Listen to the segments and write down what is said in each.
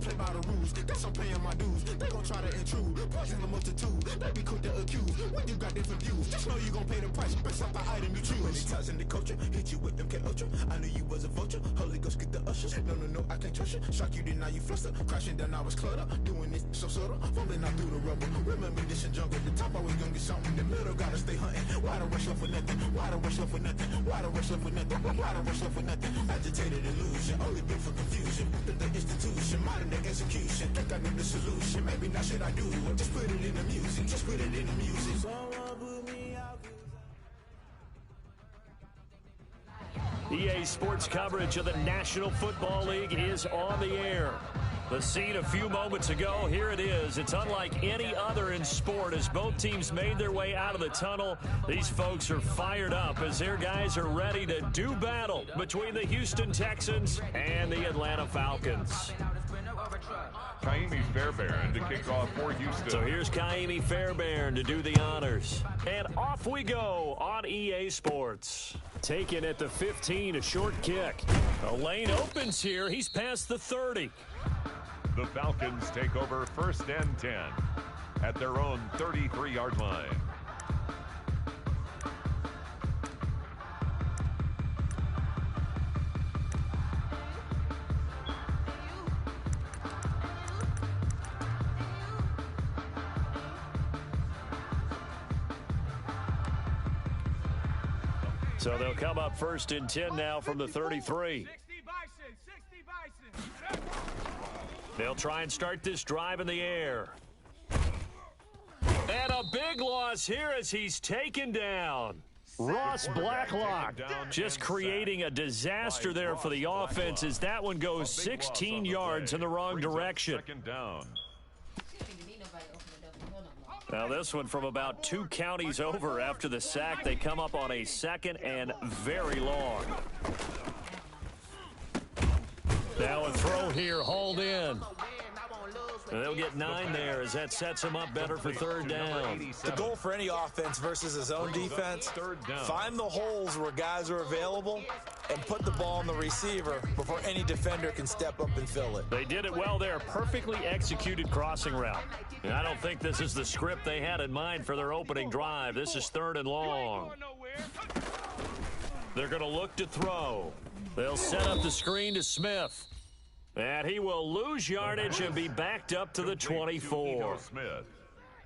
play by the rules. Guess I'm paying my dues. They gon' try to intrude. Poison the multitude. They be quick to accuse. When you got different views, just know you gon' pay the price based off the item you choose. Many times in the culture, hit you with MK Ultra. I knew you was a vulture. Holy Ghost get the ushers. No, I can't trust you. Shock you, then now you fluster. Crashing down, I was cluttered. Doing this so subtle. Fumbling out through the rubble. Remember this in jungle. The top always gonna get something. The middle gotta stay hunting. Why the rush left for nothing? Why the rush left for nothing? Why the rush left for nothing? Why the rush left for nothing? Agitated illusion. Only built for confusion. The institution. Modern day execution. Think I know the solution. Maybe not shit I do. Just put it in the music. Just put it in the music. Someone put me out. EA Sports coverage of the National Football League is on the air. The scene a few moments ago, here it is. It's unlike any other in sport as both teams made their way out of the tunnel. These folks are fired up as their guys are ready to do battle between the Houston Texans and the Atlanta Falcons. Kaimi Fairbairn to kick off for Houston. So here's Kaimi Fairbairn to do the honors. And off we go on EA Sports. Taken at the 15, a short kick. A lane opens here. He's past the 30. The Falcons take over 1st and 10 at their own 33-yard line. So they'll come up 1st and 10 now from the 33. They'll try and start this drive in the air. And a big loss here as he's taken down. Ross Blacklock just creating a disaster there for the offense as that one goes 16 yards in the wrong direction. Now this one from about 2 counties over after the sack. They come up on a 2nd and very long. Now a throw here, hauled in. They'll get 9 there as that sets him up better for 3rd down. The goal for any offense versus his own defense, find the holes where guys are available and put the ball on the receiver before any defender can step up and fill it. They did it well there. Perfectly executed crossing route. And I don't think this is the script they had in mind for their opening drive. This is 3rd and long. They're going to look to throw. They'll set up the screen to Smith. And he will lose yardage and be backed up to the 24.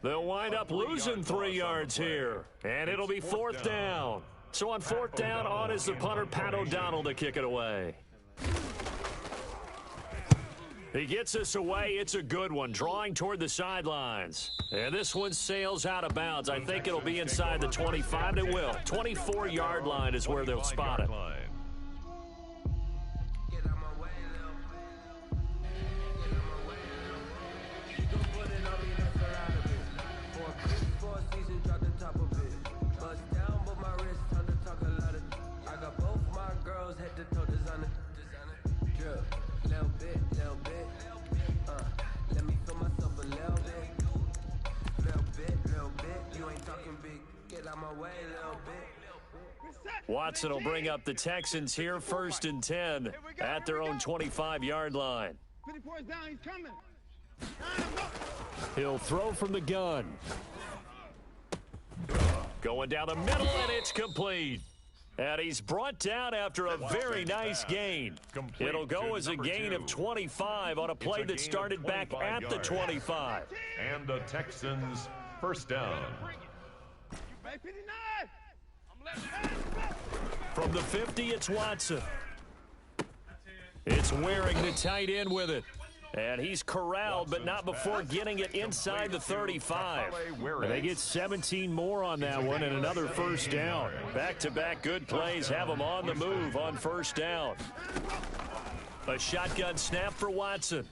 They'll wind up losing 3 yards here. And it'll be 4th down. So on 4th down, on is the punter, Pat O'Donnell, to kick it away. He gets us away. It's a good one, drawing toward the sidelines. And this one sails out of bounds. I think it'll be inside the 25. It will. 24-yard line is where they'll spot it. Watson will bring up the Texans here, 1st and 10 at their own 25-yard line. He'll throw from the gun. Going down the middle, and it's complete. And he's brought down after a very nice gain. It'll go as a gain of 25 on a play that started back at the 25. And the Texans 1st down. From the 50, it's Watson. It's Waring the tight end with it. And he's corralled, but not before getting it inside the 35. And they get 17 more on that one and another 1st down. Back-to-back good plays have them on the move on 1st down. A shotgun snap for Watson.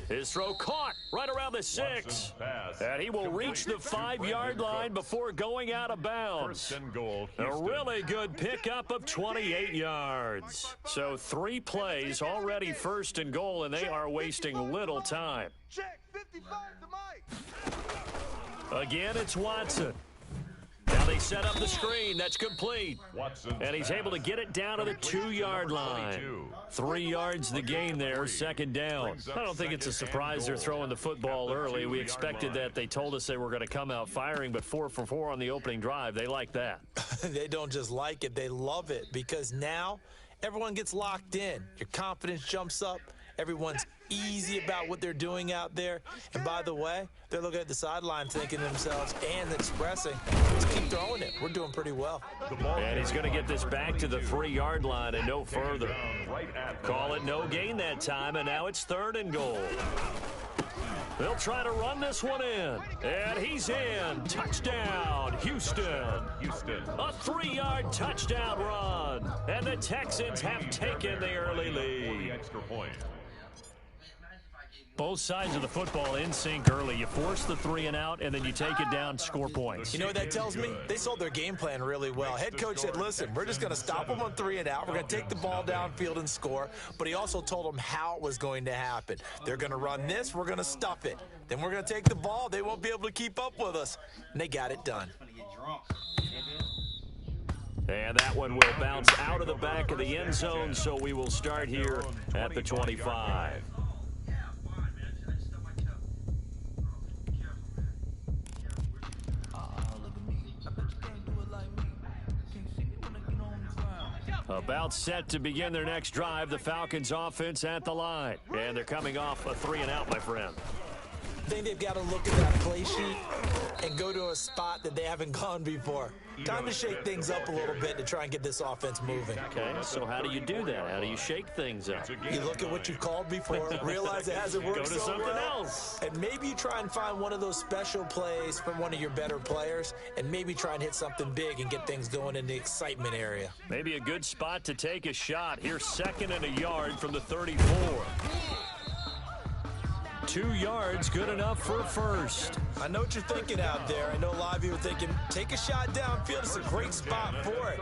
His throw caught right around the 6. And he will reach the 5-yard line before going out of bounds. A really good pickup of 28 yards. So 3 plays already 1st and goal, and they are wasting little time. Again, it's Watson. Now they they set up the screen. That's complete. And he's able to get it down to the 2-yard line. 3 yards the gain there, second down. I don't think it's a surprise they're throwing the football early. We expected that. They told us they were going to come out firing, but 4 for 4 on the opening drive. They like that. They don't just like it, they love it, because now everyone gets locked in. Your confidence jumps up. Everyone's easy about what they're doing out there. And by the way, they're looking at the sideline thinking to themselves and expressing, let's keep throwing it. We're doing pretty well. And he's going to get this back to the 3-yard line and no further. Call it no gain that time, and now it's 3rd and goal. They'll try to run this one in. And he's in. Touchdown, Houston. A 3-yard touchdown run. And the Texans have taken the early lead. Extra point. Both sides of the football in sync early. You force the 3 and out, and then you take it down, score points. You know what that tells me? They sold their game plan really well. Head coach said, listen, we're just going to stop them on 3 and out. We're going to take the ball downfield and score. But he also told them how it was going to happen. They're going to run this. We're going to stuff it. Then we're going to take the ball. They won't be able to keep up with us. And they got it done. And that one will bounce out of the back of the end zone, so we will start here at the 25. About set to begin their next drive, the Falcons offense at the line. And they're coming off a 3 and out, my friend. I think they've got to look at that play sheet and go to a spot that they haven't gone before. Time to shake things up a little bit to try and get this offense moving. Okay, so how do you do that? How do you shake things up? You look at what you've called before, realize it hasn't worked Go to so something well, else. and maybe you try and find one of those special plays from one of your better players, and maybe try and hit something big and get things going in the excitement area. Maybe a good spot to take a shot. Here's 2nd and a yard from the 34. 2 yards, good enough for a first. I know what you're thinking out there. I know a lot of you are thinking, take a shot downfield. It's a great spot for it.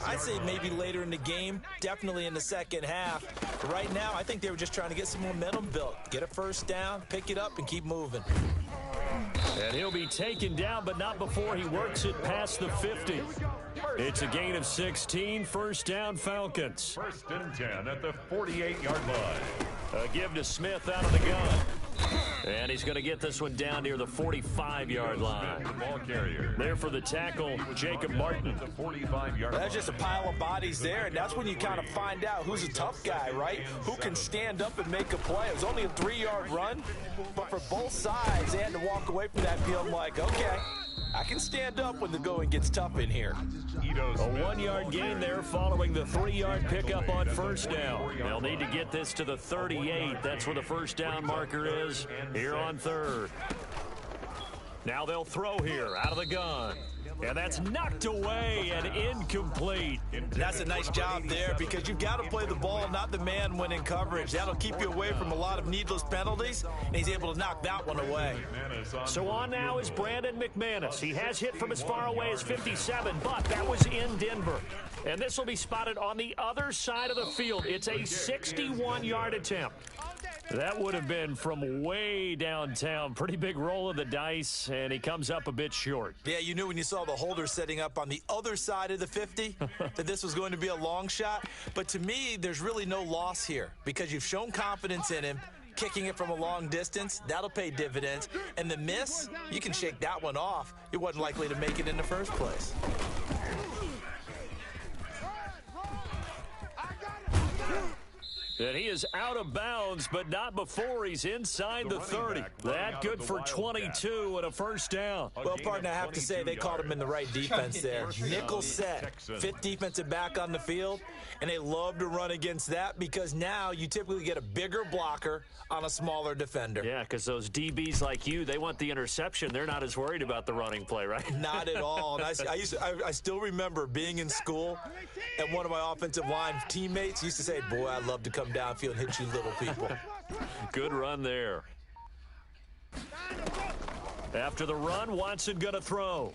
I'd say maybe later in the game, definitely in the second half. But right now, I think they were just trying to get some momentum built. Get a first down, pick it up, and keep moving. And he'll be taken down, but not before he works it past the 50. It's a gain of 16, first down Falcons. 1st and 10 at the 48-yard line. A give to Smith out of the gun. And he's going to get this one down near the 45-yard line. Ball carrier. There for the tackle, Jacob Martin. The 45-yard line. That's just a pile of bodies there, and that's when you kind of find out who's a tough guy, right? Who can stand up and make a play. It was only a 3-yard run, but for both sides, they had to walk away from that field like, okay, I can stand up when the going gets tough in here. A 1-yard gain there following the 3-yard pickup on first down. They'll need to get this to the 38. That's where the first down marker is here on 3rd. Now they'll throw here out of the gun. And that's knocked away and incomplete. That's a nice job there because you've got to play the ball, not the man when in coverage. That'll keep you away from a lot of needless penalties, and he's able to knock that one away. So on now is Brandon McManus. He has hit from as far away as 57, but that was in Denver. And this will be spotted on the other side of the field. It's a 61-yard attempt. That would have been from way downtown. Pretty big roll of the dice, and he comes up a bit short. Yeah, you knew when you saw the holder setting up on the other side of the 50 that this was going to be a long shot. But to me, there's really no loss here because you've shown confidence in him. Kicking it from a long distance, that'll pay dividends. And the miss, you can shake that one off. He wasn't likely to make it in the first place. And he is out of bounds, but not before he's inside the 30. That good for 22 and a first down. Well, partner, I have to say they caught him in the right defense there. Nickel set, 5th defensive back on the field, and they love to run against that because now you typically get a bigger blocker on a smaller defender. Yeah, because those DBs like you, they want the interception. They're not as worried about the running play, right? Not at all. And I still remember being in school, and one of my offensive line teammates used to say, boy, I'd love to come downfield and hit you little people. Good run there. After the run, Watson going to throw.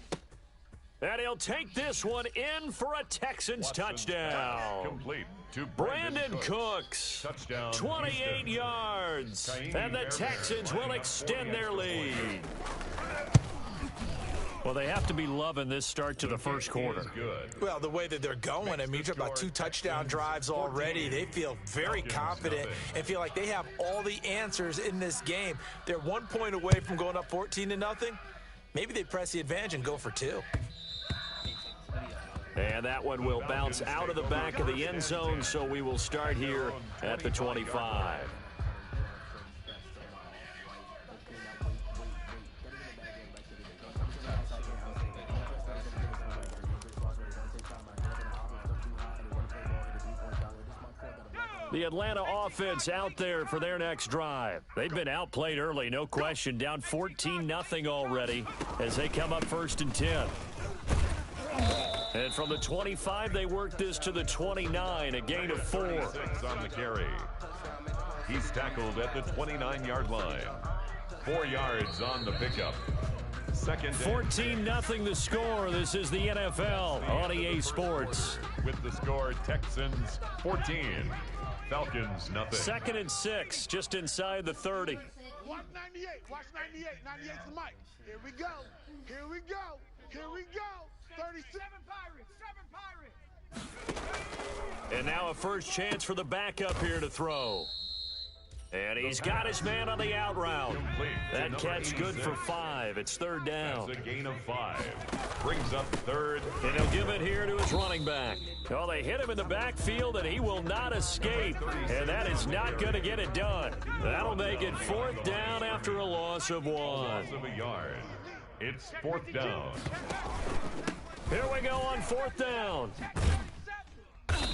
And he'll take this one in for a Texans touchdown. Complete to Brandon Cooks. Touchdown, 28 yards. And the Texans will extend their lead. Well, they have to be loving this start to the first quarter. Well, the way that they're going, I mean, you're talking about 2 touchdown drives already. They feel very confident and feel like they have all the answers in this game. They're 1 point away from going up 14-0. Maybe they press the advantage and go for 2. And that one will bounce out of the back of the end zone, so we will start here at the 25. The Atlanta offense out there for their next drive. They've been outplayed early, no question, down 14-0 already as they come up 1st and 10. And from the 25, they work this to the 29, a gain of 4. 6 on the carry. He's tackled at the 29-yard line. 4 yards on the pickup. 2nd 14-0 the score. This is the NFL on EA Sports. With the score, Texans 14, Falcons nothing. 2nd and 6, just inside the 30. Watch 98. Watch 98. 98's the mic. Here we go. Here we go. Here we go. 37 Pirates. And now a first chance for the backup here to throw. And he's got his man on the out route. That catch good for 5. It's 3rd down. That's a gain of 5. Brings up 3rd. And he'll give it here to his running back. Well, they hit him in the backfield, and he will not escape. And that is not going to get it done. That'll make it 4th down after a loss of 1. Loss of a yard. It's 4th down. Here we go on 4th down.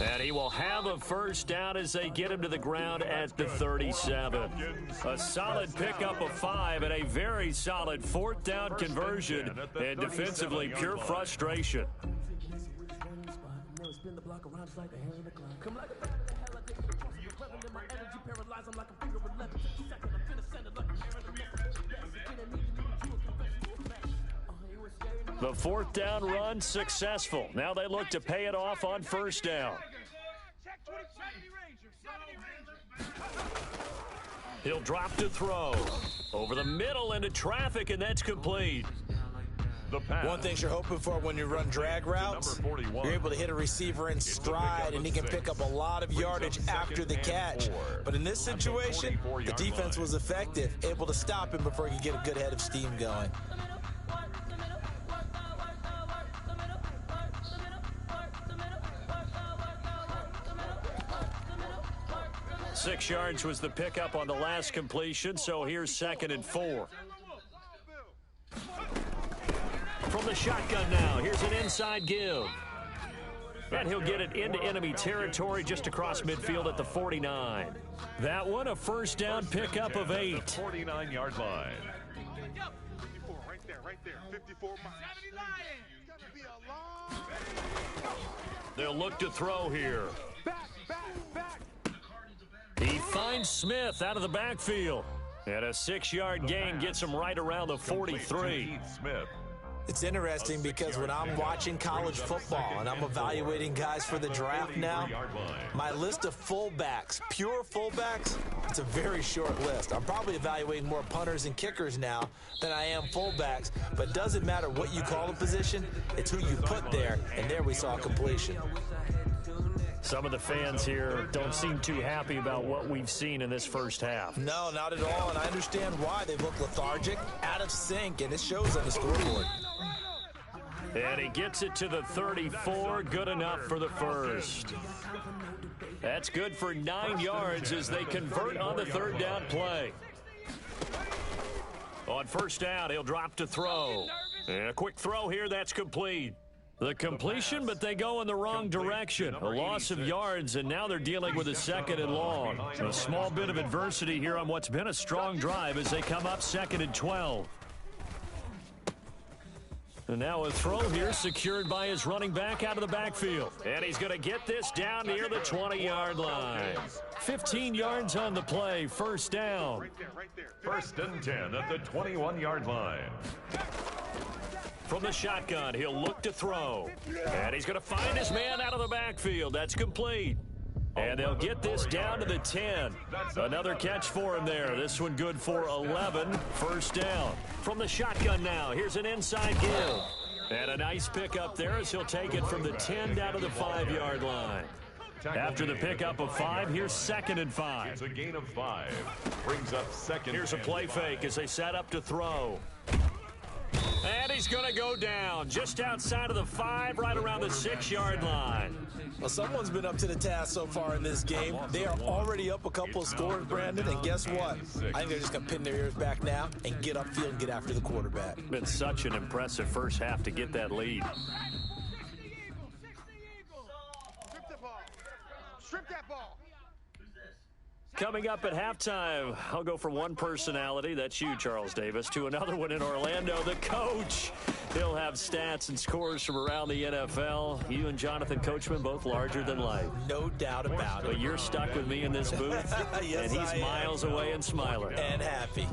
And he will have a first down as they get him to the ground at the 37. A solid pickup of 5 and a very solid 4th down conversion. And defensively, pure frustration. The 4th down run successful. Now they look to pay it off on 1st down. He'll drop to throw. Over the middle into traffic, and that's complete. The pass. One thing you're hoping for when you run drag routes, you're able to hit a receiver in stride, and he can pick up a lot of yardage after the catch. But in this situation, the defense was effective, able to stop him before he could get a good head of steam going. 6 yards was the pickup on the last completion, so here's 2nd and 4. From the shotgun now, here's an inside give. And he'll get it into enemy territory just across midfield at the 49. That one, a first down pickup of 8. 49-yard line. 54, right there. 54 miles. They'll look to throw here. Back. He finds Smith out of the backfield. And a 6-yard gain gets him right around the 43. Smith. It's interesting because when I'm watching college football and I'm evaluating guys for the draft now, my list of fullbacks, pure fullbacks, it's a very short list. I'm probably evaluating more punters and kickers now than I am fullbacks, but it doesn't matter what you call a position, it's who you put there, and there we saw completion. Some of the fans here don't seem too happy about what we've seen in this first half. No, not at all, and I understand why. They look lethargic, out of sync, and it shows on the scoreboard. And he gets it to the 34, good enough for the first. That's good for 9 yards as they convert on the 3rd down play. On 1st down, he'll drop to throw. And a quick throw here, that's complete. The completion, but they go in the wrong direction. A loss of yards, and now they're dealing with a 2nd and long. A small bit of adversity here on what's been a strong drive as they come up 2nd and 12. And now a throw here secured by his running back out of the backfield. And he's going to get this down near the 20-yard line. 15 yards on the play, 1st down. Right there. 1st and 10 at the 21-yard line. From the shotgun, he'll look to throw. And he's going to find his man out of the backfield. That's complete. And they'll get this down to the 10. Another catch for him there. This one good for 11. First down. From the shotgun now, here's an inside give. And a nice pickup there as he'll take it from the 10 down to the 5-yard line. After the pickup of 5, here's 2nd and 5. It's a gain of 5. Brings up 2nd. Here's a play fake as they set up to throw. And he's going to go down just outside of the 5, right around the 6-yard line. Well, someone's been up to the task so far in this game. They are already up a couple of scores, Brandon, and guess what? I think they're just going to pin their ears back now and get upfield and get after the quarterback. Been such an impressive first half to get that lead. Strip that ball. Coming up at halftime, I'll go from one personality, that's you, Charles Davis, to another one in Orlando, the coach. He'll have stats and scores from around the NFL. You and Jonathan Coachman, both larger than life. No doubt about it. But you're stuck with me in this booth, yes, and he's miles away and smiling. And happy.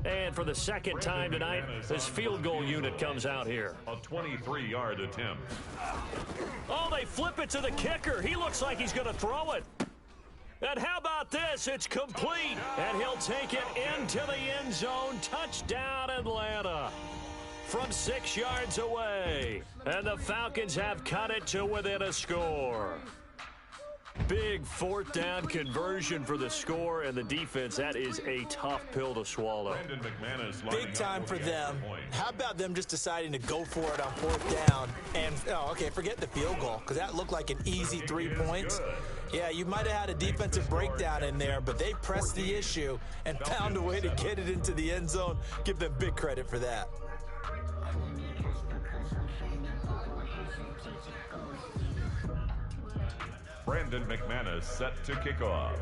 And for the second time tonight, this field goal unit comes out here. A 23-yard attempt. Oh, they flip it to the kicker. He looks like he's going to throw it. And how about this? It's complete. And he'll take it into the end zone. Touchdown, Atlanta. From 6 yards away. And the Falcons have cut it to within a score. Big 4th down conversion for the score, and the defense, that is a tough pill to swallow. Big time for them. How about them just deciding to go for it on 4th down? And, forget the field goal, because that looked like an easy 3 points. Yeah, you might have had a defensive breakdown in there, but they pressed the issue and found a way to get it into the end zone. Give them big credit for that. Brandon McManus set to kick off.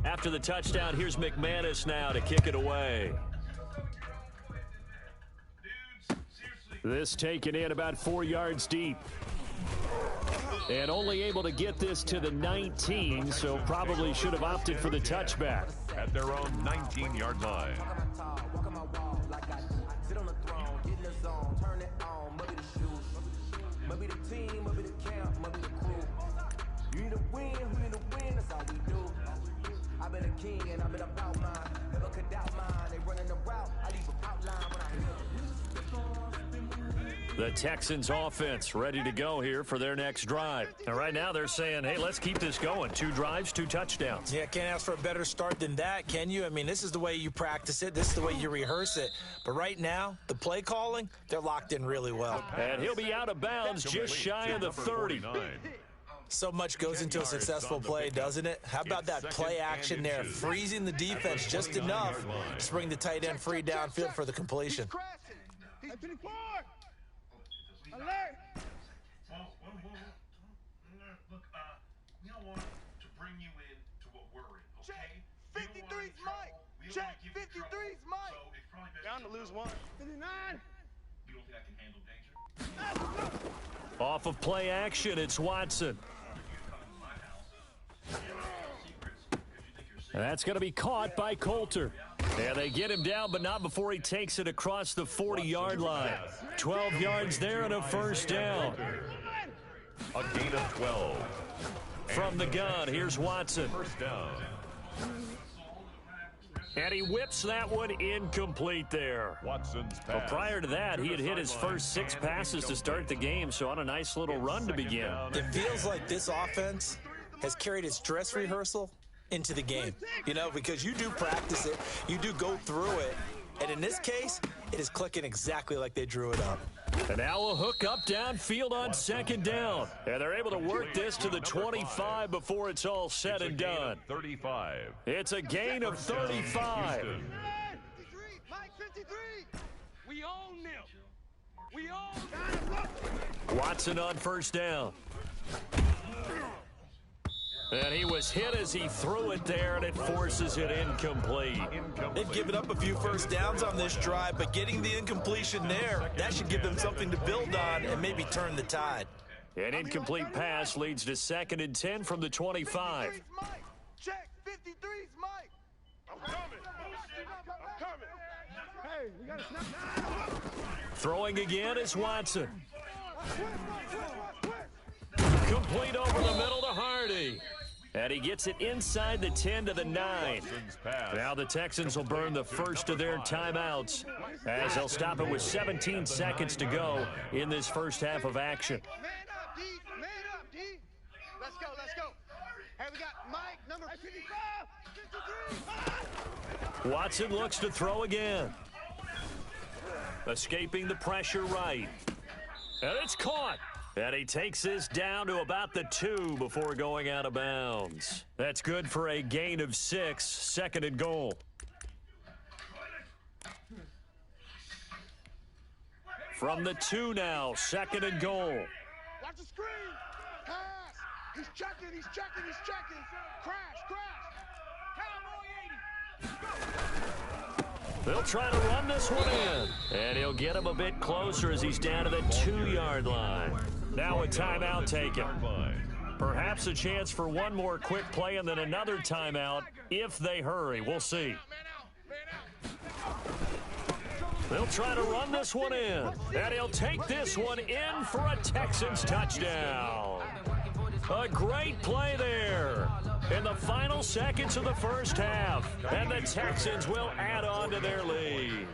After the touchdown, here's McManus now to kick it away. This taken in about 4 yards deep. And only able to get this to the 19, so probably should have opted for the touchback. At their own 19-yard line. The Texans offense ready to go here for their next drive. And right now they're saying, hey, let's keep this going. 2 drives, 2 touchdowns. Yeah, can't ask for a better start than that, can you? I mean, this is the way you practice it. This is the way you rehearse it. But right now, the play calling, they're locked in really well. And he'll be out of bounds just shy of the 30. So much goes into a successful play, doesn't it? How about that play action there, freezing the defense just enough to bring the tight end free downfield for the completion. He's 54. Alert. Look, we don't want to bring you in to what we're in, okay? Check 53's Mike. Check 53's Mike. So it's probably best. Down to lose 1. 59. You don't think I can handle danger? Off of play action, it's Watson. And that's going to be caught by Coulter. Yeah, they get him down, but not before he takes it across the 40-yard line. 12 yards there and a first down. A gain of 12. From the gun, here's Watson. First down. And he whips that one incomplete there. Watson's pass. Well, prior to that, he had hit his first 6 passes to start the game, so on a nice little run to begin. It feels like this offense has carried its dress rehearsal into the game, because you do practice it, you do go through it, and in this case, it is clicking exactly like they drew it up. And now a hook up downfield on 2nd down. And they're able to work this to the 25 before it's all said and done. 35. It's a gain of 35. Mike 53. We own them. We own. Watson on first down. And he was hit as he threw it there, and it forces it incomplete. They've given up a few first downs on this drive, but getting the incompletion there, that should give them something to build on and maybe turn the tide. An incomplete pass leads to 2nd and 10 from the 25. 53's Mike. Check 53's Mike. I'm coming. I'm coming. Hey, we got to snap. Throwing again is Watson. Complete over the middle to Hardy. And he gets it inside the 10 to the 9. Now the Texans will burn the first of their timeouts as they'll stop it with 17 seconds to go in this first half of action. Man up, D. Man up, D. Let's go, let's go. Hey, we got Mike, number 55, 53. Watson looks to throw again. Escaping the pressure right. And it's caught. And he takes this down to about the 2 before going out of bounds. That's good for a gain of 6, second and goal. From the 2 now, second and goal. Watch the screen. Pass. He's checking, he's checking, he's checking. Crash, crash. Cowboy 80. They'll try to run this one in. And he'll get him a bit closer as he's down to the 2-yard line. Now a timeout taken. Perhaps a chance for one more quick play and then another timeout if they hurry. We'll see. They'll try to run this one in. And he'll take this one in for a Texans touchdown. A great play there in the final seconds of the first half. And the Texans will add on to their lead.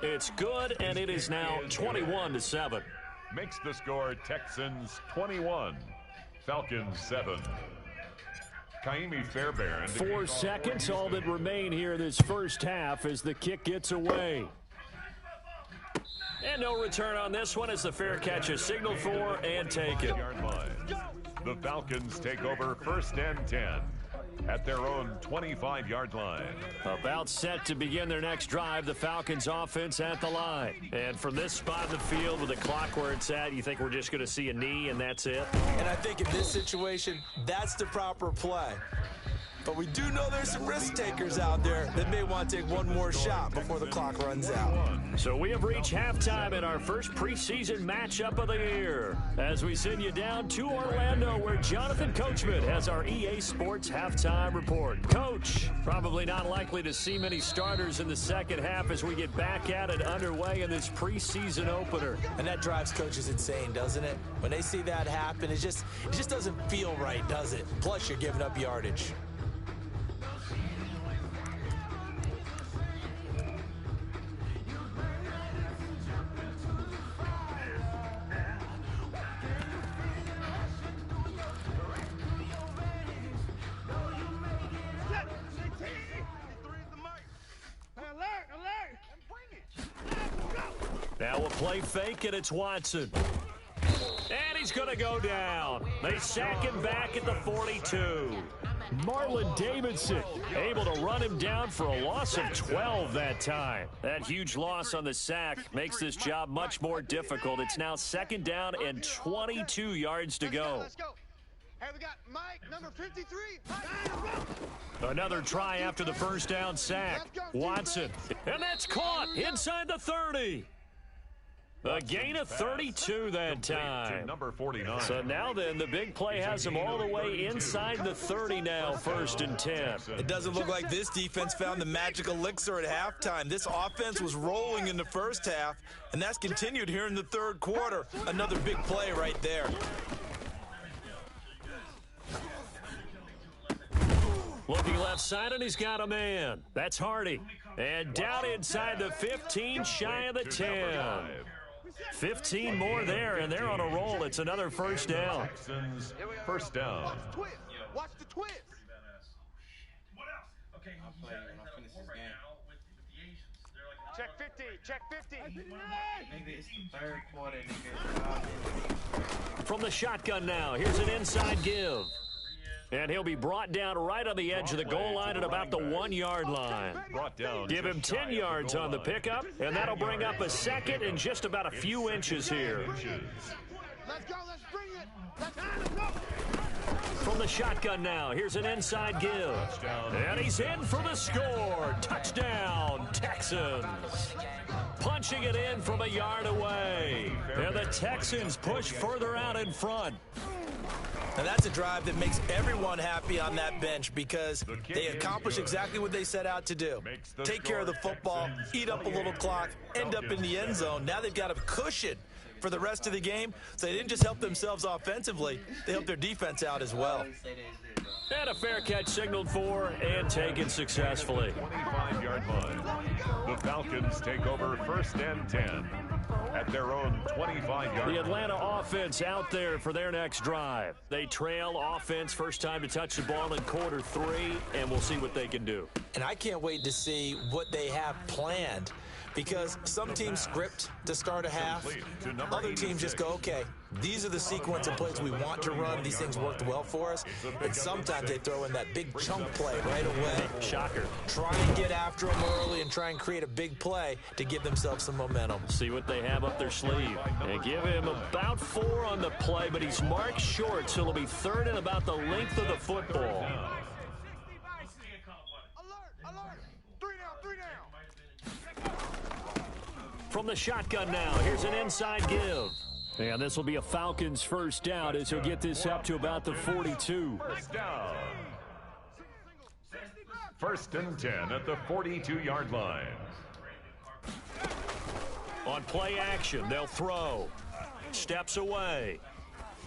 It's good, and it is now 21-7. Makes the score Texans 21, Falcons 7. Kaimi Fairbairn. 4 seconds, all that remain here this first half as the kick gets away. And no return on this one as the fair catch is signaled for and taken. The Falcons take over first and 10 at their own 25-yard line. About set to begin their next drive, the Falcons offense at the line. And from this spot in the field with the clock where it's at, you think we're just going to see a knee and that's it? And I think in this situation, that's the proper play. But we do know there's some risk takers out there that may want to take one more shot before the clock runs out. So we have reached halftime in our first preseason matchup of the year as we send you down to Orlando where Jonathan Coachman has our EA Sports halftime report. Coach, probably not likely to see many starters in the second half as we get back at it underway in this preseason opener. And that drives coaches insane, doesn't it? When they see that happen, it just doesn't feel right, does it? Plus, you're giving up yardage. Now a play fake, and it's Watson. And he's going to go down. They sack him back at the 42. Marlon Davidson able to run him down for a loss of 12 that time. That huge loss on the sack makes this job much more difficult. It's now second down and 22 yards to go. Let's go. Hey, we got Mike, number 53. Another try after the first down sack. Watson. And that's caught inside the 30. A gain of 32 that time. Number 49. So now then, the big play has him all the way inside the 30 now, first and 10. It doesn't look like this defense found the magic elixir at halftime. This offense was rolling in the first half, and that's continued here in the third quarter. Another big play right there. Looking left side, and he's got a man. That's Hardy. And down inside the 15, shy of the 10. 15 more there, and they're on a roll. It's another first down. Texans, first down. Watch the twist. What else? Okay, I'll play when I finish this game. with the Asians. They're like, Check 50. Check 50. Nigga, it's the third quarter, nigga. From the shotgun now, here's an inside give. And he'll be brought down right on the edge of the goal line at about the 1-yard line. Brought down. Give him 10 yards on the pickup, and that'll bring up a second and just about a few inches here. Let's go. Let's bring it. Let's go. From the shotgun now, here's an inside give. And he's in for the score. Touchdown, Texans. punching it in from a yard away. And the Texans push further out in front. And that's a drive that makes everyone happy on that bench because they accomplish exactly what they set out to do. Take care of the football, eat up a little clock, end up in the end zone. Now they've got a cushion for the rest of the game. So they didn't just help themselves offensively, they helped their defense out as well. And a fair catch signaled for and taken successfully. 25-yard line. The Falcons take over 1st and 10 at their own 25-yard line. The Atlanta offense out there for their next drive. They trail offense, first time to touch the ball in quarter 3, and we'll see what they can do. And I can't wait to see what they have planned because some teams script to start a half. Other teams just go, okay, these are the sequence of plays we want to run. These things worked well for us. And sometimes they throw in that big chunk play right away. Shocker. Try and get after them early and try and create a big play to give themselves some momentum. See what they have up their sleeve. And give him about 4 on the play, but he's marked short, so it'll be 3rd and about the length of the football. Alert! 3 down. From the shotgun now, here's an inside give. And this will be a Falcons first down as he'll get this up to about the 42. First down. 1st and 10 at the 42-yard line. On play action, they'll throw. Steps away.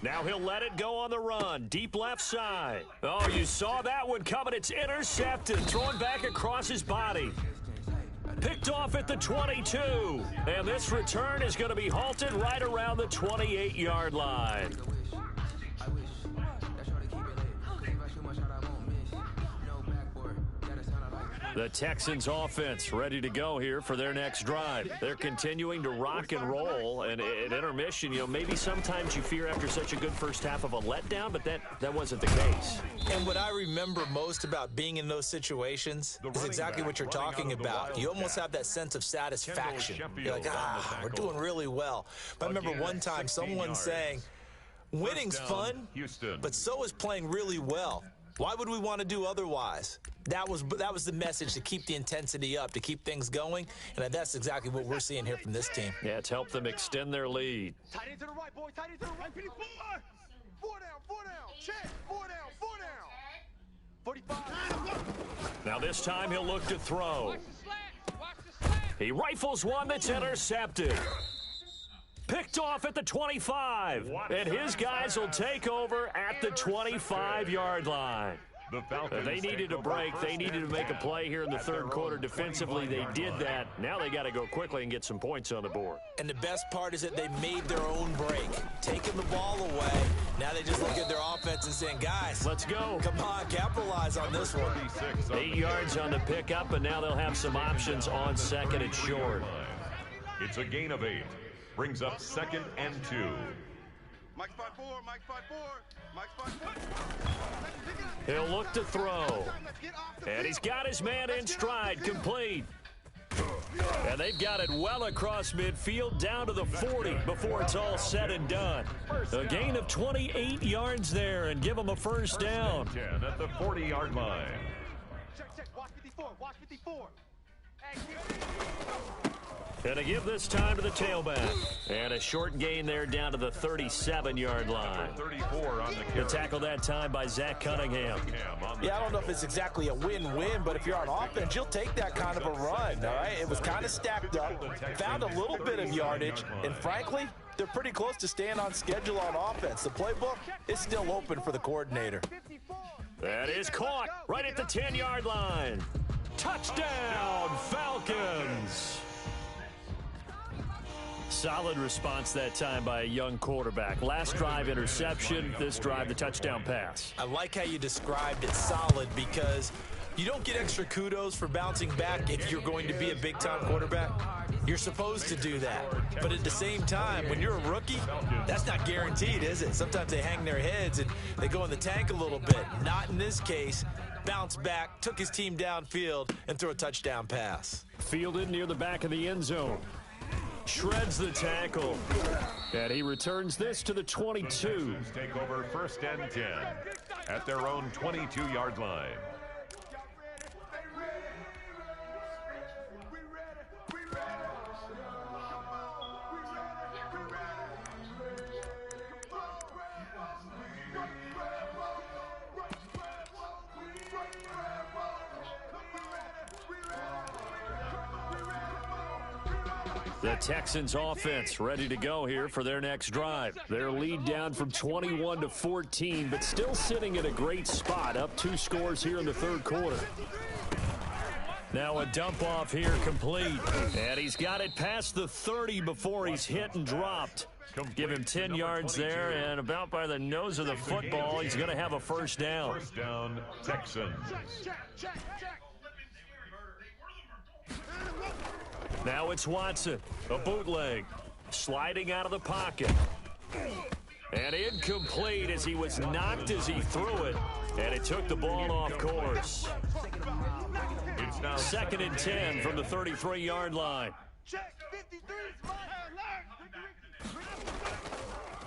Now he'll let it go on the run. Deep left side. Oh, you saw that one coming. It's intercepted. Thrown back across his body. Picked off at the 22. And this return is going to be halted right around the 28-yard line. The Texans offense ready to go here for their next drive. They're continuing to rock and roll, and at intermission, maybe sometimes you fear after such a good first half of a letdown, but that wasn't the case. And what I remember most about being in those situations is exactly what you're talking about. You almost have that sense of satisfaction. You're like, we're doing really well. But I remember one time someone saying, winning's fun, but so is playing really well. Why would we want to do otherwise? That was the message, to keep the intensity up, to keep things going, and that's exactly what we're seeing here from this team. Yeah, it's helped them extend their lead. Tight end to the right, boy. Tight end to the right. 4 down. Check. 4 down. 45. Now this time he'll look to throw. He rifles one that's intercepted. Picked off at the 25, and his guys will take over at the 25-yard line. They needed a break. They needed to make a play here in the 3rd quarter. Defensively, they did that. Now they got to go quickly and get some points on the board. And the best part is that they made their own break, taking the ball away. Now they just look at their offense and saying, guys, let's go. Come on, capitalize on this one. 8 yards on the pickup, and now they'll have some options on 2nd and short. It's a gain of 8. Brings up 2nd and 2. Mike spot 4. He'll look to throw. And he's got his man in stride, complete. And they've got it well across midfield down to the 40 before it's all said and done. A gain of 28 yards there and give them a first down. 10 at the 40-yard line. Check. Watch 54. And to give this time to the tailback. And a short gain there down to the 37-yard line. 34 on the carry. Good tackle that time by Zach Cunningham. Yeah, I don't know if it's exactly a win-win, but if you're on offense, you'll take that kind of a run, all right? It was kind of stacked up, found a little bit of yardage, and frankly, they're pretty close to staying on schedule on offense. The playbook is still open for the coordinator. That is caught right at the 10-yard line. Touchdown, Falcons! Solid response that time by a young quarterback. Last drive, interception. This drive, the touchdown pass. I like how you described it, solid, because you don't get extra kudos for bouncing back if you're going to be a big-time quarterback. You're supposed to do that. But at the same time, when you're a rookie, that's not guaranteed, is it? Sometimes they hang their heads and they go in the tank a little bit. Not in this case. Bounced back, took his team downfield, and threw a touchdown pass. Fielded near the back of the end zone. Shreds the tackle. And he returns this to the 22. Take over 1st and 10 at their own 22-yard line. The Texans offense ready to go here for their next drive. Their lead down from 21 to 14, but still sitting at a great spot, up 2 scores here in the third quarter. Now a dump off here complete, and he's got it past the 30 before he's hit and dropped. Give him 10 yards there, and about by the nose of the football, he's going to have a first down. First down, Texans. Now it's Watson, a bootleg, sliding out of the pocket. And incomplete as he was knocked as he threw it, and it took the ball off course. It's now 2nd and 10 from the 33-yard line.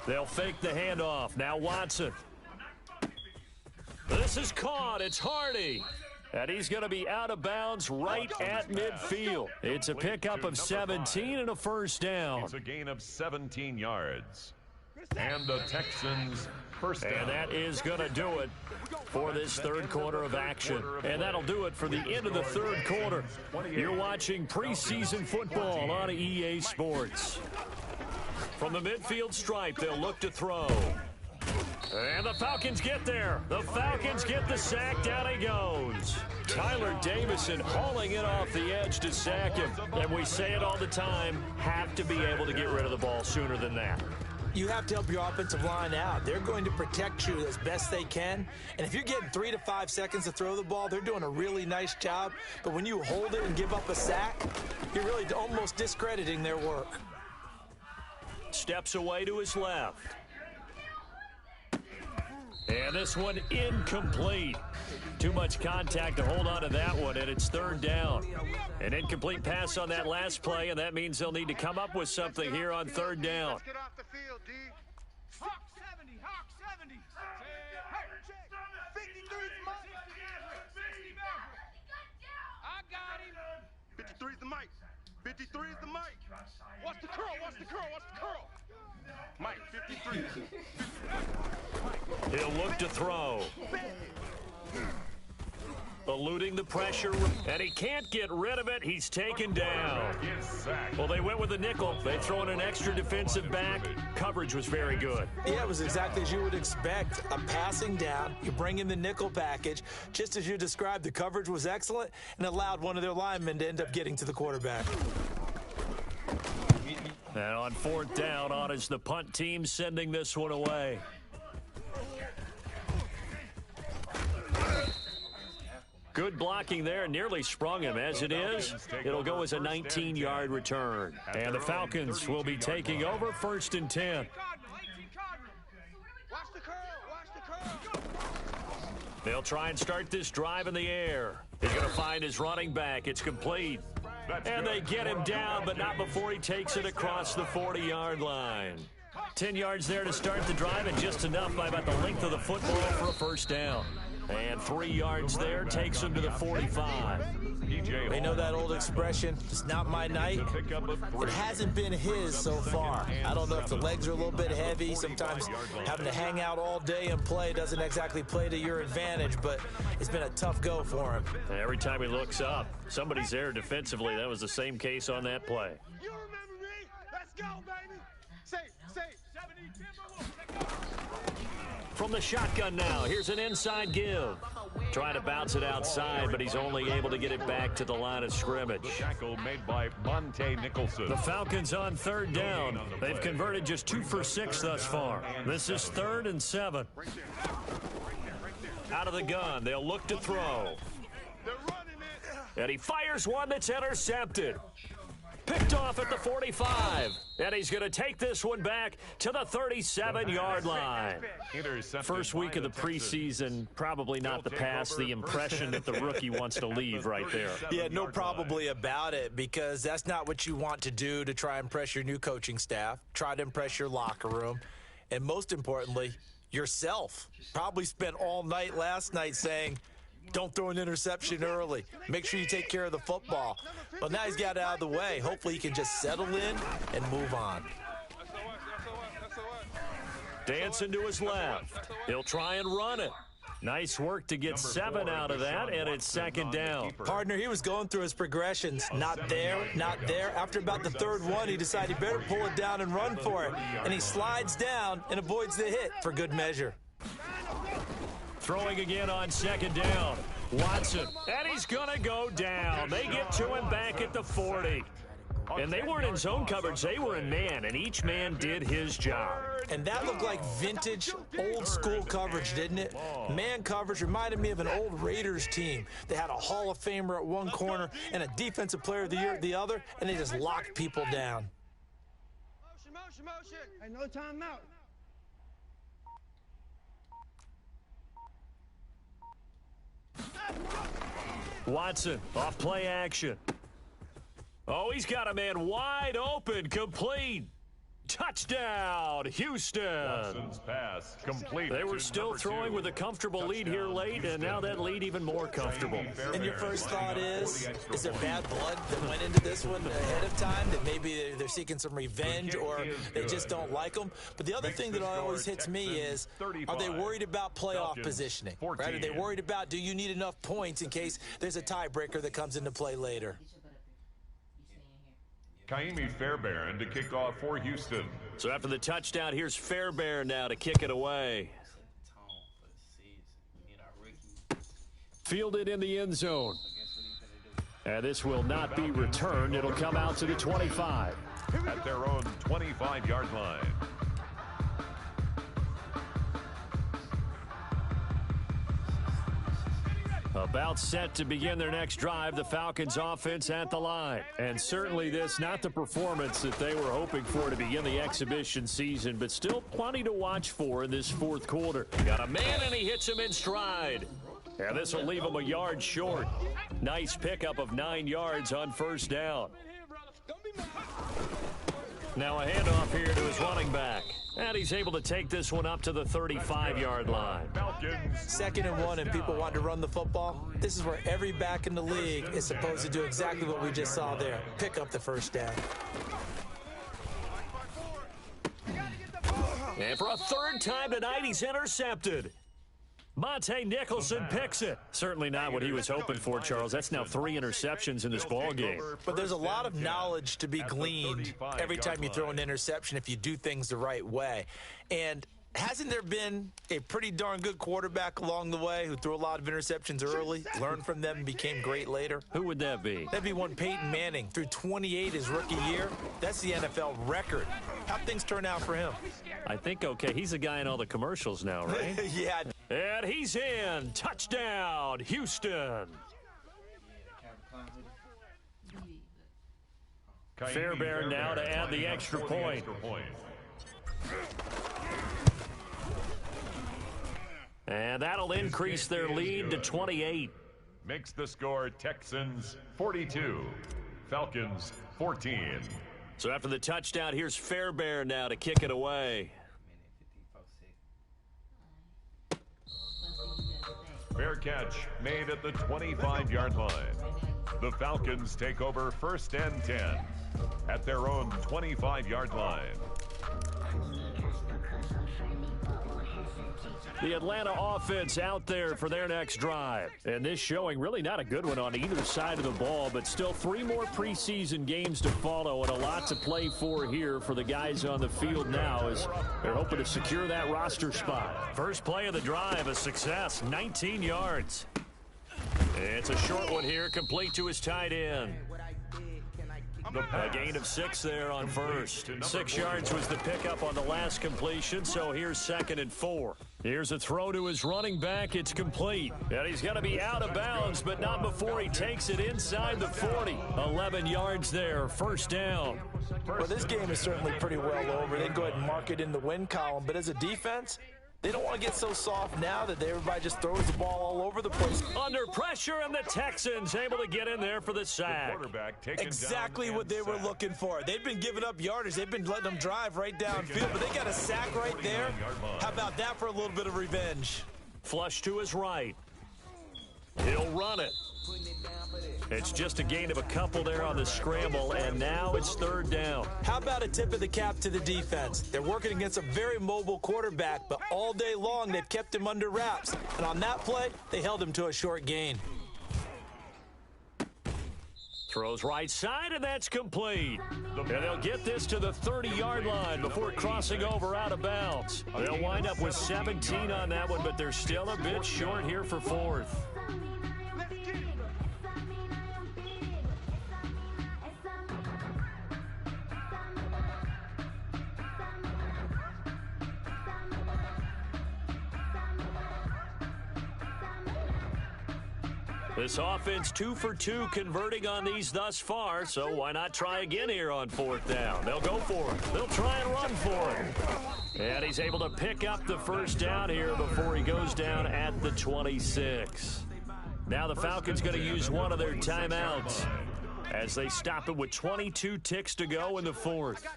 They'll fake the handoff. Now Watson. This is caught. It's Hardy. And he's going to be out of bounds right at midfield. It's a pickup of 17 and a first down. It's a gain of 17 yards. And the Texans first down. And that is going to do it for this third quarter of action. And that'll do it for the end of the third quarter. You're watching preseason football on EA Sports. From the midfield stripe, they'll look to throw. And the Falcons get there. The Falcons get the sack. Down he goes. Tyler Davison hauling it off the edge to sack him. And we say it all the time, have to be able to get rid of the ball sooner than that. You have to help your offensive line out. They're going to protect you as best they can. And if you're getting 3 to 5 seconds to throw the ball, they're doing a really nice job. But when you hold it and give up a sack, you're really almost discrediting their work. Steps away to his left. And this one incomplete. Too much contact to hold on to that one, and it's third down. An incomplete pass on that last play, and that means they'll need to come up with something here on third down. Let's get off the field, D. Hawk 70, Hawk 70. 53's Mike. I got him. 53's the Mike. 53 is the Mike. What's the curl? What's the curl? What's the curl? Mike, 53. He'll look to throw. Eluding the pressure, and he can't get rid of it. He's taken down. Well, they went with a nickel. They throw in an extra defensive back. Coverage was very good. Yeah, it was exactly as you would expect. A passing down, you bring in the nickel package. Just as you described, the coverage was excellent and allowed one of their linemen to end up getting to the quarterback. And on fourth down, on is the punt team sending this one away. Good blocking there, nearly sprung him. As it is, it'll go as a 19-yard return. And the Falcons will be taking over 1st and 10. Watch the curl. Watch the curl. They'll try and start this drive in the air. He's going to find his running back. It's complete. And they get him down, but not before he takes it across the 40-yard line. 10 yards there to start the drive, and just enough by about the length of the football for a first down. And 3 yards there takes him to the 45. They know that old expression, it's not my night. It hasn't been his so far. I don't know if the legs are a little bit heavy. Sometimes having to hang out all day and play doesn't exactly play to your advantage, but it's been a tough go for him. And every time he looks up, somebody's there defensively. That was the same case on that play. You remember me? Let's go, baby. Say, 70 Timberwolves. Let's go. From the shotgun now, here's an inside give. Trying to bounce it outside, but he's only able to get it back to the line of scrimmage. The tackle made by Monte Nicholson. The Falcons on third down. They've converted just 2 for 6 thus far. This is 3rd and 7. Out of the gun, they'll look to throw. They're running it. And he fires one that's intercepted. Picked off at the 45. And he's going to take this one back to the 37-yard line. First week of the preseason, probably not the pass, the impression that the rookie wants to leave right there. Yeah, no probably about it, because that's not what you want to do to try and impress your new coaching staff, try to impress your locker room, and most importantly, yourself. Probably spent all night last night saying, don't throw an interception early. Make sure you take care of the football. But now he's got it out of the way. Hopefully he can just settle in and move on. Dancing to his left. He'll try and run it. Nice work to get 7 out of that, and it's second down. Partner, he was going through his progressions. Not there, not there. After about the third one, he decided he better pull it down and run for it. And he slides down and avoids the hit for good measure. Throwing again on second down. Watson, and he's going to go down. They get to him back at the 40. And they weren't in zone coverage. They were in man, and each man did his job. And that looked like vintage, old-school coverage, didn't it? Man coverage reminded me of an old Raiders team. They had a Hall of Famer at one corner and a Defensive Player of the Year at the other, and they just locked people down. Motion, motion, motion. Hey, no timeout. Watson, off play action. Oh, he's got a man wide open, complete. Touchdown, Houston. Watson's pass complete. They were still throwing with a comfortable lead here late, and now that lead even more comfortable. And your first thought is there bad blood that went into this one ahead of time, that maybe they're seeking some revenge or they just don't like them? But the other thing that always hits me is, are they worried about playoff positioning? Right? Are they worried about, do you need enough points in case there's a tiebreaker that comes into play later? Kaimi Fairbairn to kick off for Houston. So after the touchdown, here's Fairbairn now to kick it away. Fielded in the end zone. And this will not be returned. It'll come out to the 25. At their own 25-yard line. About set to begin their next drive, the Falcons offense at the line. And certainly this, not the performance that they were hoping for to begin the exhibition season, but still plenty to watch for in this fourth quarter. Got a man and he hits him in stride. And this will leave him a yard short. Nice pickup of 9 yards on first down. Now a handoff here to his running back. And he's able to take this one up to the 35-yard line. Second and 1 and people want to run the football. This is where every back in the league is supposed to do exactly what we just saw there. Pick up the first down. And for a third time tonight, he's intercepted. Monte Nicholson picks it. Certainly not what he was hoping for, Charles. That's now 3 interceptions in this ball game. But there's a lot of knowledge to be gleaned every time you throw an interception if you do things the right way. And hasn't there been a pretty darn good quarterback along the way who threw a lot of interceptions early, learned from them, and became great later? Who would that be? That'd be one Peyton Manning. Threw 28 his rookie year. That's the NFL record. How'd things turn out for him? I think, okay, he's a guy in all the commercials now, right? Yeah. And he's in. Touchdown, Houston. Fairbairn now to add the extra point. And that'll increase their lead to 28. Makes the score Texans 42, Falcons 14. So after the touchdown, here's Fairbairn now to kick it away. Fair catch made at the 25-yard line. The Falcons take over first and 10 at their own 25-yard line. The Atlanta offense out there for their next drive. And this showing really not a good one on either side of the ball, but still 3 more preseason games to follow and a lot to play for here for the guys on the field now as they're hoping to secure that roster spot. First play of the drive, a success, 19 yards. It's a short one here, complete to his tight end. A gain of 6 there on first. 6 yards was the pickup on the last completion, so here's 2nd and 4. Here's a throw to his running back. It's complete. And he's going to be out of bounds, but not before he takes it inside the 40. 11 yards there, first down. Well, this game is certainly pretty well over. They can go ahead and mark it in the win column, but as a defense, they don't want to get so soft now that everybody just throws the ball all over the place. Under pressure, and the Texans able to get in there for the sack. Exactly what they were looking for. They've been giving up yardage. They've been letting them drive right downfield, but they got a sack right there. How about that for a little bit of revenge? Flush to his right. He'll run it. It's just a gain of a couple there on the scramble, and now it's third down. How about a tip of the cap to the defense? They're working against a very mobile quarterback, but all day long they've kept him under wraps. And on that play, they held him to a short gain. Throws right side, and that's complete. And they'll get this to the 30-yard line before crossing over out of bounds. They'll wind up with 17 on that one, but they're still a bit short here for fourth. This offense 2 for 2 converting on these thus far, so why not try again here on fourth down? They'll go for it. They'll try and run for it. And he's able to pick up the first down here before he goes down at the 26. Now the Falcons going to use one of their timeouts as they stop it with 22 ticks to go in the fourth.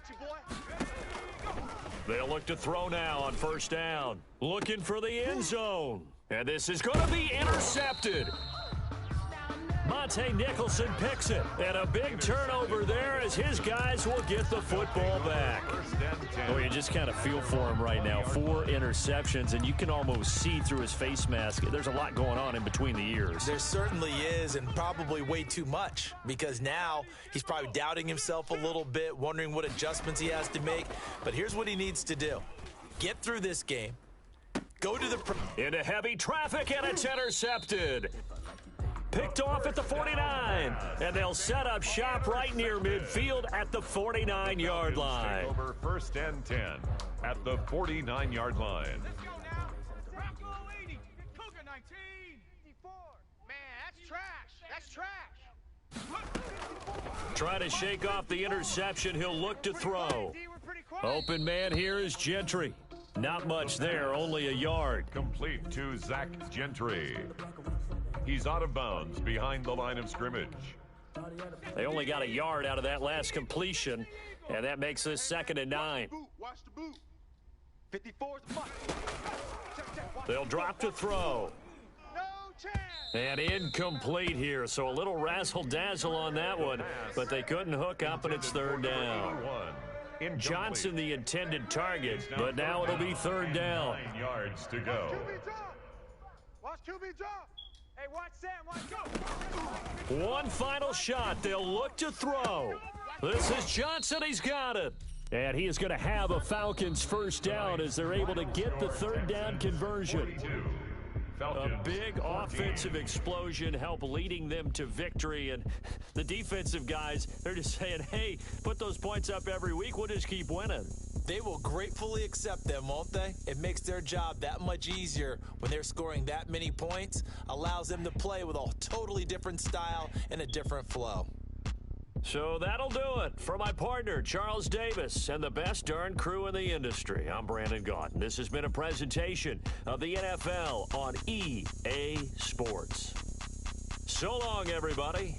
They'll look to throw now on first down. Looking for the end zone. And this is going to be intercepted. Monte Nicholson picks it, and a big turnover there as his guys will get the football back. Oh, you just kind of feel for him right now. 4 interceptions, and you can almost see through his face mask. There's a lot going on in between the ears. There certainly is, and probably way too much, because now he's probably doubting himself a little bit, wondering what adjustments he has to make. But here's what he needs to do. Get through this game. Go to the... Into heavy traffic, and it's intercepted. Picked off at the 49, and they'll set up shop right near midfield at the 49-yard line. Over first and 10 at the 49-yard line. Trying to shake off the interception. He'll look to throw. Open man here is Gentry. Not much there, only a yard. Complete to Zach Gentry. He's out of bounds behind the line of scrimmage. They only got a yard out of that last completion, and that makes this 2nd and 9. Watch the boot. 54's the mark. They'll drop to throw. No chance. And incomplete here, so a little razzle-dazzle on that one, but they couldn't hook up, and it's third down. Johnson the intended target, but now it'll be third down. 9 yards to go. Watch QB drop. Hey, watch Sam, watch go. One final shot. They'll look to throw. This is Johnson. He's got it. And he is going to have a Falcons first down as they're able to get the third down conversion. A big offensive explosion help leading them to victory. And the defensive guys, they're just saying, hey, put those points up every week. We'll just keep winning. They will gratefully accept them, won't they? It makes their job that much easier when they're scoring that many points. Allows them to play with a totally different style and a different flow. So that'll do it for my partner, Charles Davis, and the best darn crew in the industry. I'm Brandon Gaudin. This has been a presentation of the NFL on EA Sports. So long, everybody.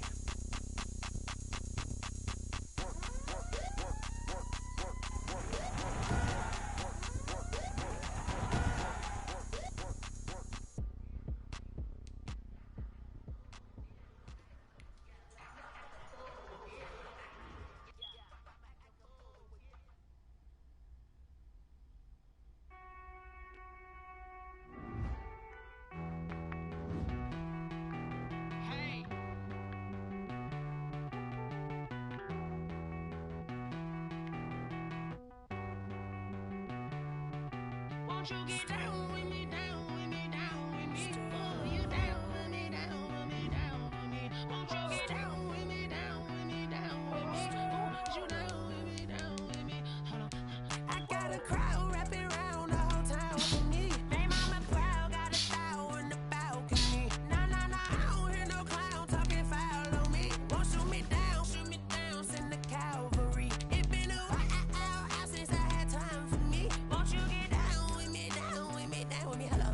Won't you get down with me, down with me, down with me? Oh, you down with me, down with me, down with me. Won't you get down with me, down with me, down with me? Oh, you down with me, down with me? Hold on. I got a crowd wrapping around the whole town for me. They mama proud, got a style in the balcony. Nah, nah, nah, I don't hear no clown talking foul on me. Won't shoot me down, send the cavalry. It been a while since I had time for me. Won't you get down with me, down with me, down with me? Hello.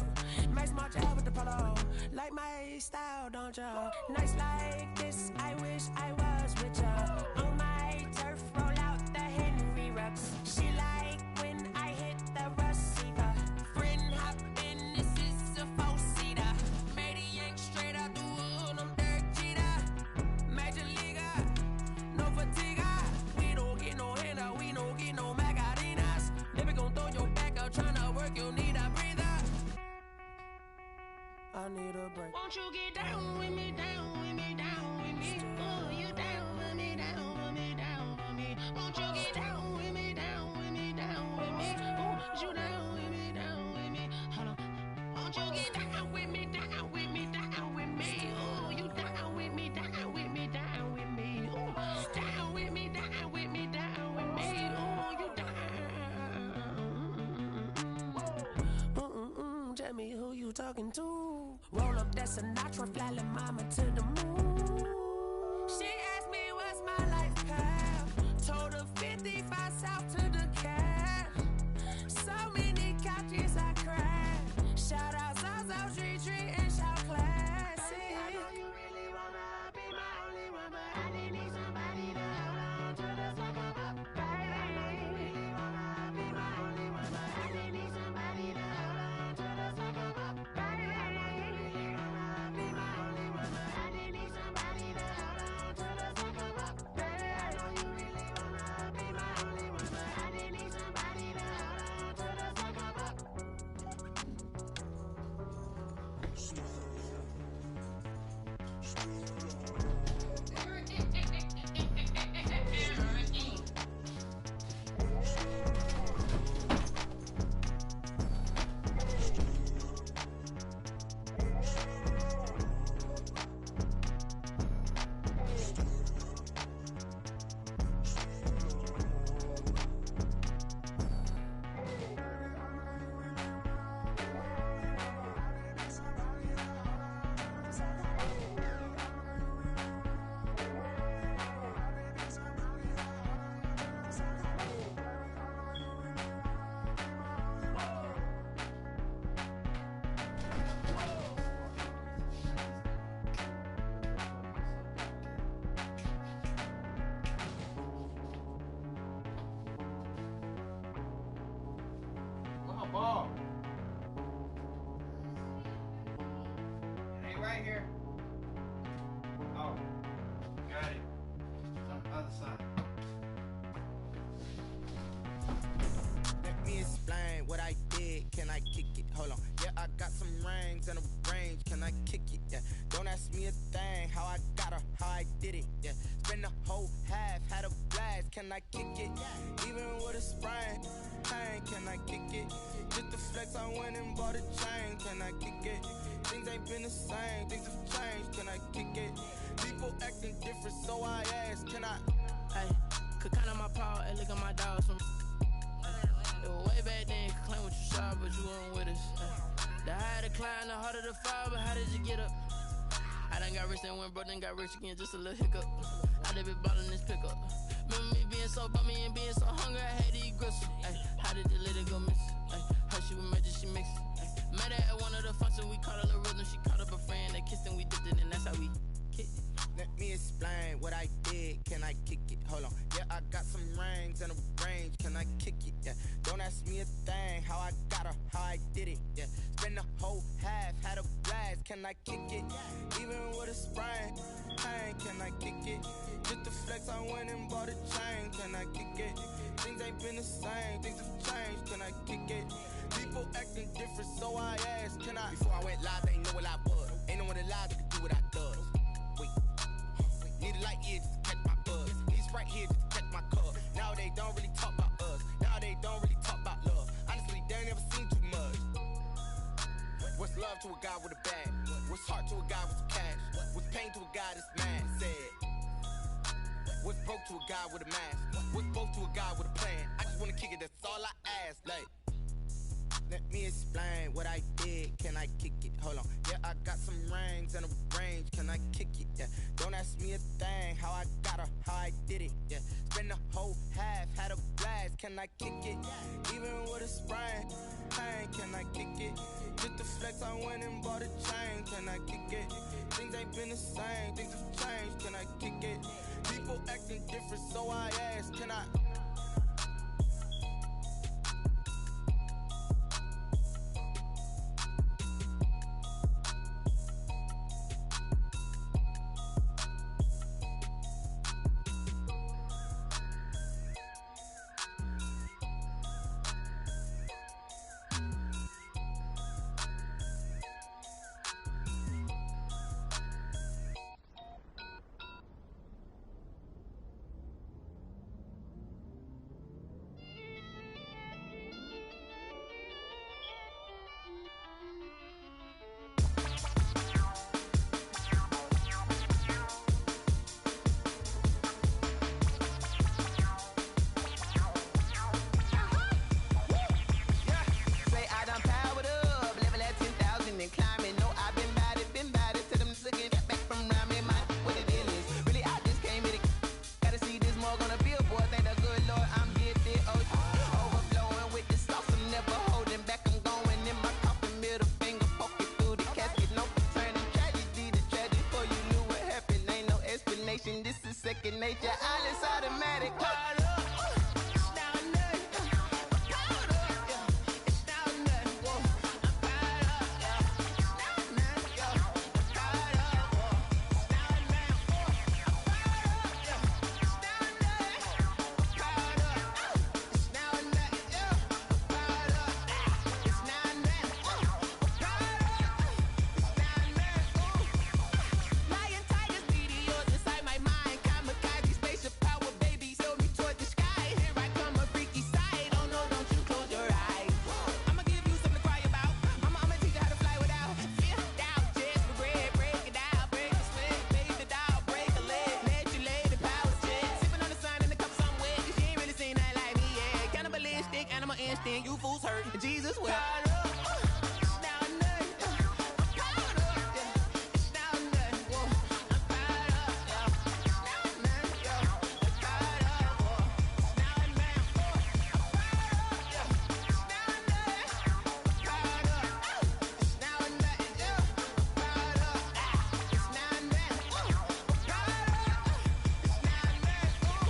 Won't you get down with me, down with me, down with me? Oh, you down with me, down with me, down with me. Won't you get down with me, down with me, down with me? Oh, you down with me, down with me. Hold on. Won't you get down with me, down with me, down with me? Oh, you down with me, down with me, down with me. Oh, down with me, down with me, down with me. Oh, you down. Tell me who you talking to. Roll up that Sinatra, fly la mama to the moon. She asked me what's my life path. Told her 55 south to the cab. So many couches I cried. Shout out Zazo, Tree, and shout classic. I know you really wanna be my only one, but I didn't need somebody to hold on to the second up, baby. I know you really wanna be my only one, but I didn't need somebody to hold on to the second up, baby. I know you really wanna be my only one, but I didn't need somebody to hold on to the second up, baby. I know you really wanna be my only one, but I didn't need somebody to hold on to the second up. Ball. It ain't right here. Oh, got it. It's on the other side. Let me explain what I did. Can I kick it? Hold on. Yeah, I got some rings and a range. Can I kick it? Yeah. Don't ask me a thing. How I got her, how I did it. Yeah. Spend the whole half, had a blast. Can I kick it? Even with a sprain. Pain, can I kick it? Just the flex, I went and bought a chain. Can I kick it? Things ain't been the same. Things have changed. Can I kick it? People acting different, so I ask. Can I? Hey, could count on my power and look at my dogs from. It was way back then, could claim what you saw, but you weren't with us. The higher the climb, the harder the fall, but how did you get up? I done got rich and went broke, then got rich again, just a little hiccup. I done been ballin' this pickup. Remember me being so bummy and being so hungry, I had to eat gristle. Ay, how did the lady go miss? Ay, her she was magic, she mixed. Met her at one of the functions, we caught a little rhythm. She caught up a friend, they kissed and we dipped it, and that's how we kicked it. Let me explain what I did. Can I kick it? Hold on. Yeah, I got some rings and a range. Can I kick it? Yeah. Don't ask me a thing. How I got her, how I did it. Yeah. Spend the whole half, had a blast. Can I kick it? Even with a sprain. Pain, can I kick it? Just the flex, I went and bought a chain. Can I kick it? Things ain't been the same. Things have changed. Can I kick it? People acting different, so I asked. Can I? Before I went live, they ain't know what I was. Ain't no one alive that could do what I does. Wait. Need a light here just to catch my buzz. Need Sprite here just to catch my cup. Now they don't really talk about us. Now they don't really talk about love. Honestly, they ain't never seen too much. What's love to a guy with a bag? What's heart to a guy with some cash? What's pain to a guy that's mad? Said. What's broke to a guy with a mask? What's broke to a guy with a plan? I just wanna kick it, that's all I ask. Like, let me explain what I did. Can I kick it? Hold on. Yeah, I got some rings and a range. Can I kick it? Yeah. Don't ask me a thing. How I got her, how I did it. Yeah. Spend the whole half, had a blast. Can I kick it? Even with a sprain. Pain, can I kick it? Just the flex, I went and bought a chain. Can I kick it? Things ain't been the same. Things have changed. Can I kick it? People acting different, so I ask. Can I? second nature. All is automatic. Caught up. It's down there. Caught up. Yeah. It's down there. Whoa. I'm caught up. Yeah. It's down there. Yeah. Caught up. Whoa. It's down there. Whoa. I'm caught up. Yeah. It's down there. Caught up. It's down there. Yeah. Caught up. It's down there. Caught up. It's down there. Lion, tigers, meteors inside my mind. Kamikaze, spaceship power, baby, sail me toward the sky. Here I come, a freaky side. Oh no, don't you close your eyes. I'ma give you something to cry about. I'ma teach you how to fly without fear, doubt, just regret. Break it out, break the sweat, fade the dial, break a leg, let you lay the power check. Sipping on the sun in the cup somewhere, 'cause she ain't really seen that like me, yeah. Cannibalistic, animal instinct, you fools hurt. Jesus will. It's down there. I'm caught up, yeah. It's down there. Whoa. I'm caught up, yeah. It's down there, yeah. I'm caught up, whoa. It's down there. Whoa. I'm caught up, yeah. It's down there. Caught up. It's down there, yeah. Caught up. It's down there. Whoa. Caught up. It's down there. Whoa.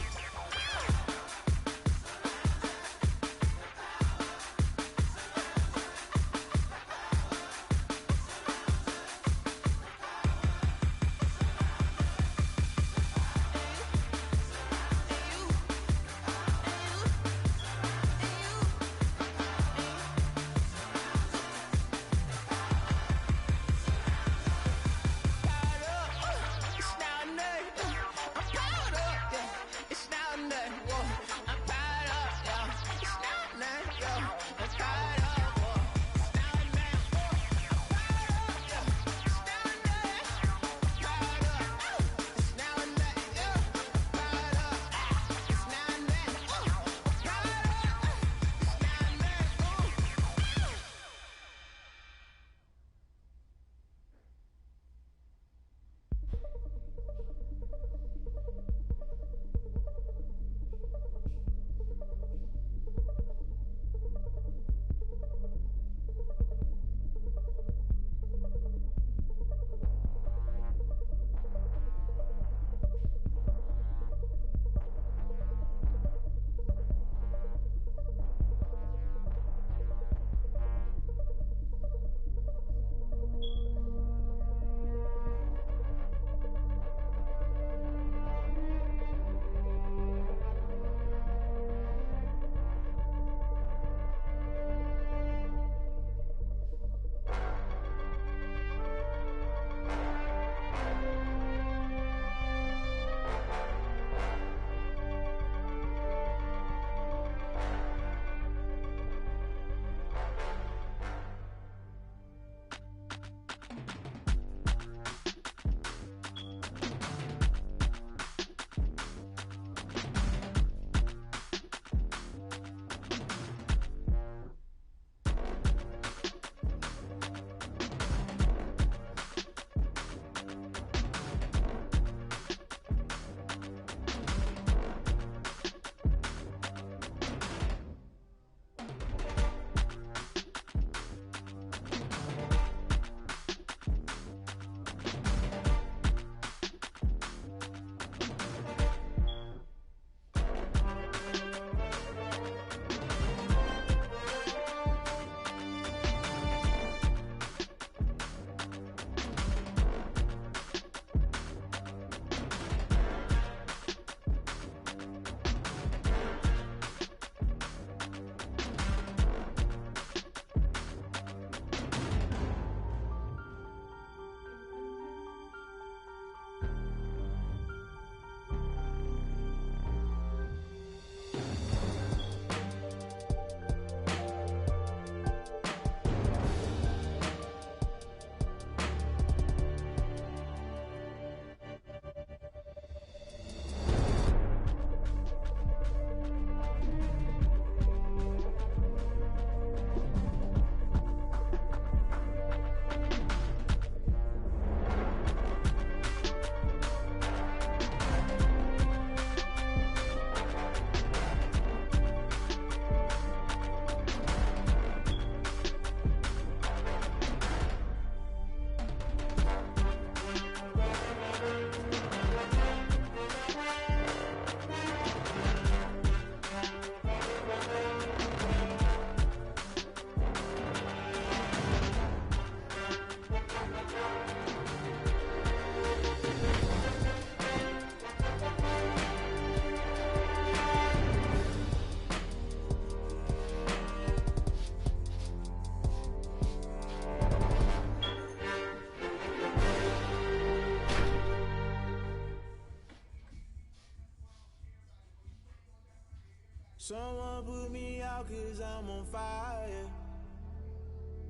Someone put me out 'cause I'm on fire.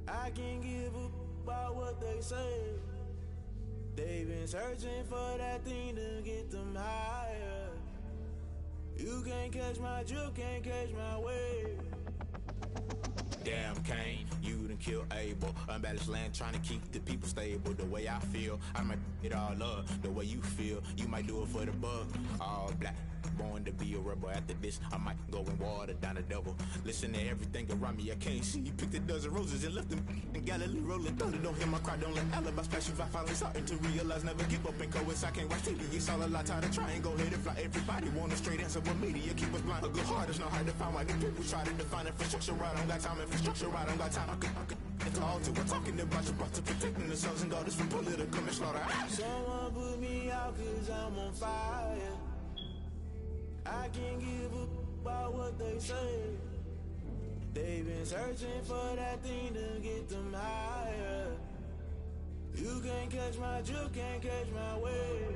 I can't give up about what they say. They've been searching for that thing to get them higher. You can't catch my drift, can't catch my wave. Damn, Kane, you done killed Abel. Unbalanced land, trying to keep the people stable. The way I feel, I might it all up. The way you feel, you might do it for the buck. All black, born to be a rebel. After this, I might go and water down the devil. Listen to everything around me, I can't see. Picked a dozen roses and left them in Galilee rolling thunder. Don't hear my cry, don't let alibis pass you. I finally starting to realize, never give up and coincide. I can't watch TV, it's all a lot. Tired of trying, go ahead and fly. Everybody want a straight answer, but media keep us blind. A good heart is not hard to find. Why the people try to define infrastructure right? I don't got time, infrastructure right? I don't got time. I could it's all to. We're talking about you, about to protecting the sons and daughters from political slaughter. Someone put me out 'cause I'm on fire. I can't give up about what they say. They've been searching for that thing to get them higher. You can't catch my drift, can't catch my wave.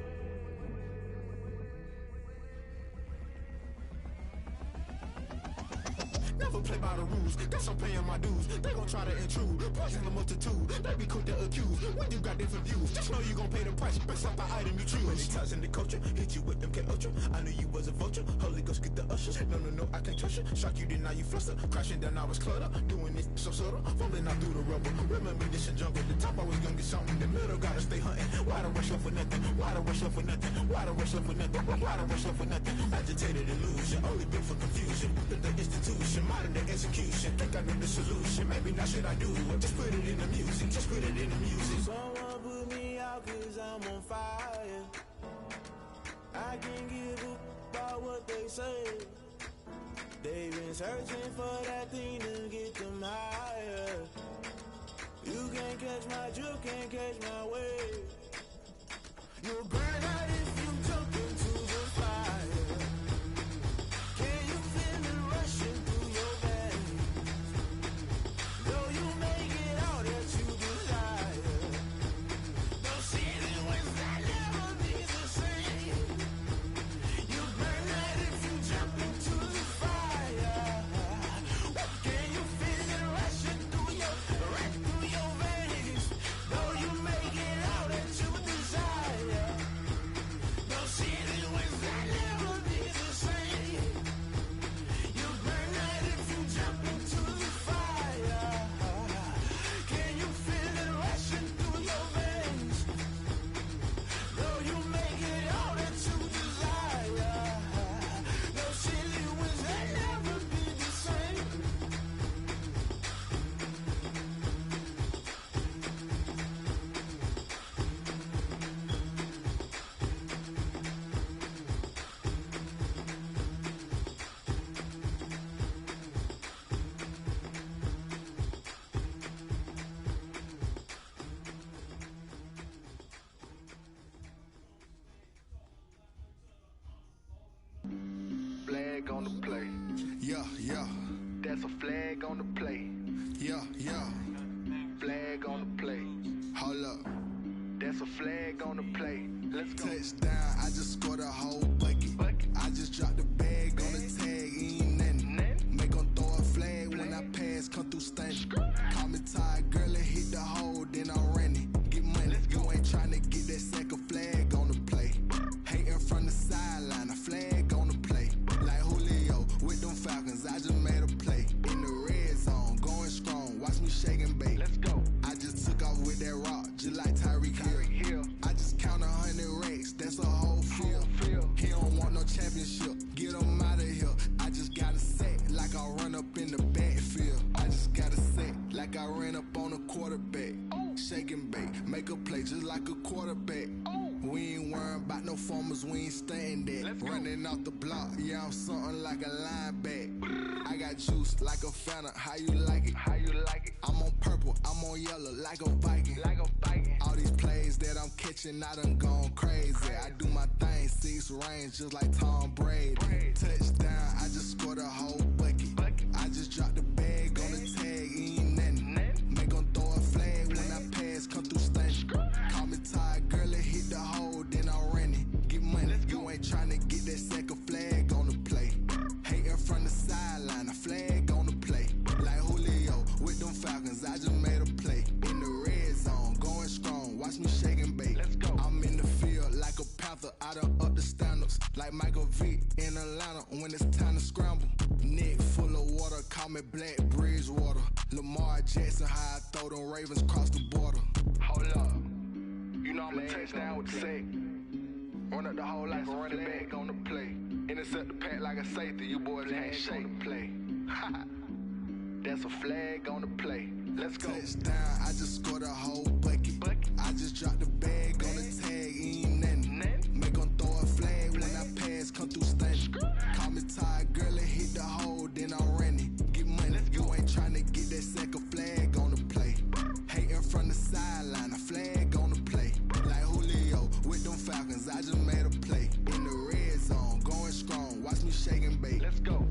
Never play by the rules, guess I'm paying my dues. They gon' try to intrude, poison the multitude. They be quick to accuse, when you got different views. Just know you gon' pay the price, based off the item you choose. Many times in the culture, hit you with them K-Ultra. I knew you was a vulture, Holy Ghost get the ushers. No, I can't trust you. Shock you, then now you fluster. Crashing down, I was cluttered. Doing this so subtle, falling out through the rubble. Remember this in jungle, the top I was gonna get something. The middle gotta stay hunting. Why the rush up for nothing? Why the rush up for nothing? Why the rush up for nothing? Why the rush up for nothing? Agitated illusion, only built for confusion. The institution, modern day execution. Think I knew the solution. Maybe now should I do it? Just put it in the music. Just put it in the music. Someone put me out 'cause I'm on fire. I can't give up about what they say. They've been searching for that thing to get them higher. You can't catch my drift, can't catch my wave. You'll burn out if you jump into the fire. Can you feel it rushing through your veins? Though you make it all that you desire. No city was that never be the same. You burn out if you jump into the fire. Can you feel it rushing through your veins? Though you make it all that you desire. No city was that never be the same. You burn out if you jump into the fire. Can you feel it rushing through your veins? Though you make it all that you desire. No city was that never be the same. Flag on the play. Yeah. That's a flag on the play. Yeah. Flag on the play. Hold up. That's a flag on the play. Let's go. Touchdown, I just scored a whole bucket. I just dropped the bag on the tag, ain't nothing. Make 'em throw a flag when I pass, come through stunning. Call me tired, girl, and hit the hole, then I'm running. Get money, you ain't tryna get that second flag on the play. Hating from the sideline, a flag on the play. Like Julio with them Falcons, I just made a play. In the red zone, going strong, watch me shake and bake. Let's go. I just took off with that rock, just like Tyreek Hill. I just count 100 racks, that's a whole field. He don't want no championship, get him out of here. I just got a set, like I run up in the backfield. I just got a set, like I ran up on a quarterback. Shake and bake, make a play just like a quarterback. We ain't worrying about no formers, we ain't staying there. Running off the block, yeah, I'm something like a linebacker. I got juice like a Fanta, how you like it? I'm on purple, I'm on yellow, like a Viking. All these plays that I'm catching, I done gone crazy. I do my thing, 6 range, just like Tom Brady. Touchdown, I just scored a whole bucket. I just dropped the bag on the tag, ain't nothing. Make 'em throw a flag when I pass, come through stunning. Call me tired, girl, and hit the hole, then I'm running. Get money, you ain't tryna get that second flag on the play. Hating from the side. like Michael Vick in Atlanta when it's time to scramble. Neck full of water, call me Black Bridgewater. Lamar Jackson, how I throw them Ravens cross the border. Hold up. You know I'm a touchdown with the sack. Run up the hole like a running back on the play. Intercept the pack like a safety. You boys can't shake the play. That's a flag on the play. Let's go. Touchdown, I just scored a whole bucket. I just dropped the bag on the tag, ain't nothing. Make 'em throw a flag when I pass, come through stunning. Call me tired, girl, and hit the hole, then I'm running. Get money, you ain't trying to get that second flag on the play. Hating from the sideline, a flag on the play. Like Julio with them Falcons, I just made a play. In the red zone, going strong, watch me shake and bake. Let's go.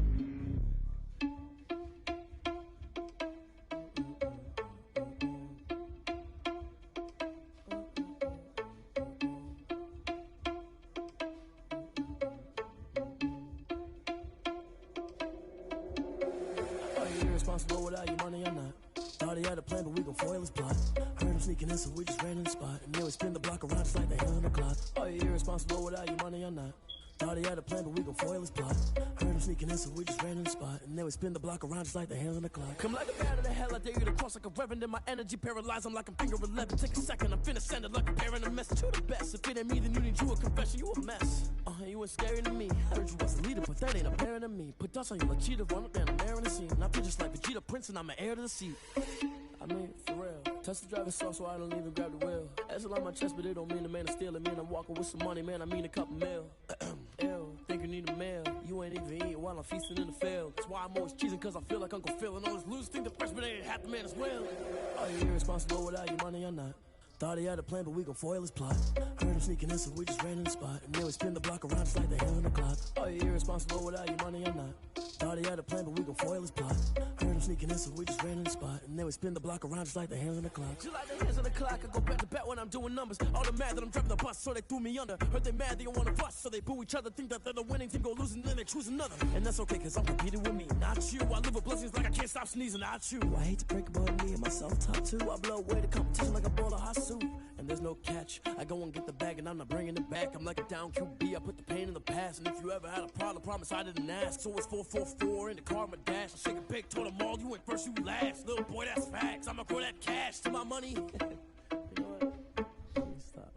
Irresponsible without your money or not. Thought he had a plan, but we gon' foil his plot. Heard him sneaking in, so we just ran in the spot. And then we spin the block around just like the hell in the clock. Are you irresponsible without your money or not? Thought he had a plan, but we gon' foil his plot. Heard him sneaking in, so we just ran in the spot. And then we spin the block around just like the hell in the clock. Come like a bat of the hell, I dare you to cross like a reverend. And my energy paralyzed, I'm like I'm finger 11. Take a second, I'm finna send it like a parent a message. You the best, if it ain't me, then you need you a confession. You a mess, you ain't scary to me. Heard you was a leader, but that ain't apparent to me. Put dust on you like cheetah, run up down the air in the scene. And I feel just like Vegeta Prince, and I'm an heir to the seat. I mean, for real. Touch the driver's soft, so I don't even grab the wheel. That's on my chest, but it don't mean the man is stealing. Man, I'm walking with some money, man, I mean a couple mil. Ew, think you need a meal. You ain't even eating while I'm feasting in the field. That's why I'm always cheesing, cause I feel like Uncle Phil. And all those losers think the freshman ain't half the man as well. Are you irresponsible without your money or not? Thought he had a plan, but we gon' foil his plot. Heard him sneaking in, so we just ran in the spot. And then we spin the block around just like the hell in the clock. Are you irresponsible without your money or not? Thought he had a plan, but we gon' foil his plot. Heard him sneaking in, so we just ran in the spot. And then we spin the block around just like the hands on the clock. Just like the hands on the clock, I go back to back when I'm doing numbers. All the mad that I'm driving the bus, so they threw me under. Heard they mad, they don't wanna bust, so they boo each other. Think that they're the winning team, go losing, then they choose another. And that's okay, cause I'm competing with me, not you. I live with blessings like I can't stop sneezing, not you. I hate to break about me and myself top two. I blow away the competition like a bowl of hot soup. And there's no catch, I go and get the bag and I'm not bringing it back. I'm like a down QB, I put the pain in the past. And if you ever had a problem, promise I didn't ask. So it's 4-4-4 in the car, my dash. I shake a big, told them all, you went first, you last. Little boy, that's facts, I'ma grow that cash to my money. You know what? Let me stop.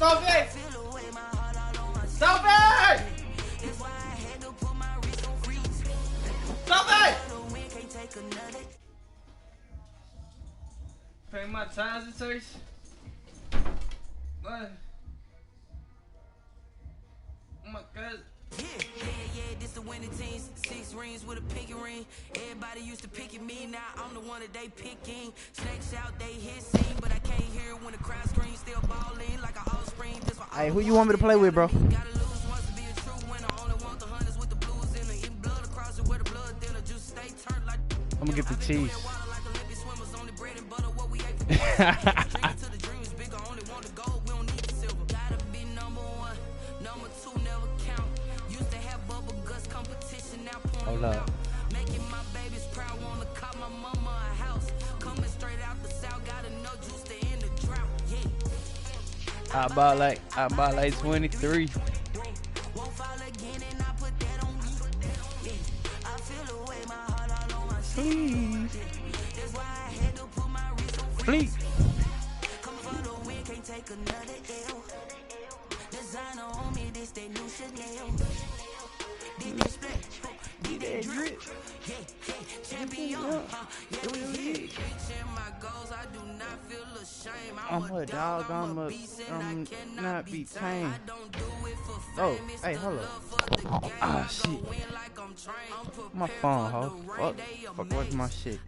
Sophie! Sophie! Sophie! Pay my tithes and taxes. What? Oh my God. Yeah, this the winning teams. 6 rings with a pinky ring. Everybody used to pick at me, now I'm the one that they picking. Snakes out, they hissing, but I can't hear when the crowd screams. Still balling like a offspring. Hey, who you want me to play with, bro? Gotta lose wants to be a true winner. Only want the hunters with the blues in it. Eating blood across it where the blood thinner. Just stay turned like. I'm gonna get the cheese. Hold up. Making my babies proud, wanna call my mama a house. Coming straight out the south, gotta know juice to end the drought. Yeah. I bought like 23. Won't fall again and I put that on me. Yeah. I feel the way my heart all on my sleeve. That's why I had to put my wrist on freeze. Come for the win, can't take another L. Designer on me, this that new Chanel. Did that split, did that drip. Yeah, champion, yeah, we hit. Reaching my goals, I do not feel ashamed. I'm a dog, I'm not be tamed. Oh, hey, hold up. Ah, shit. My phone, ho. Fuck with my shit.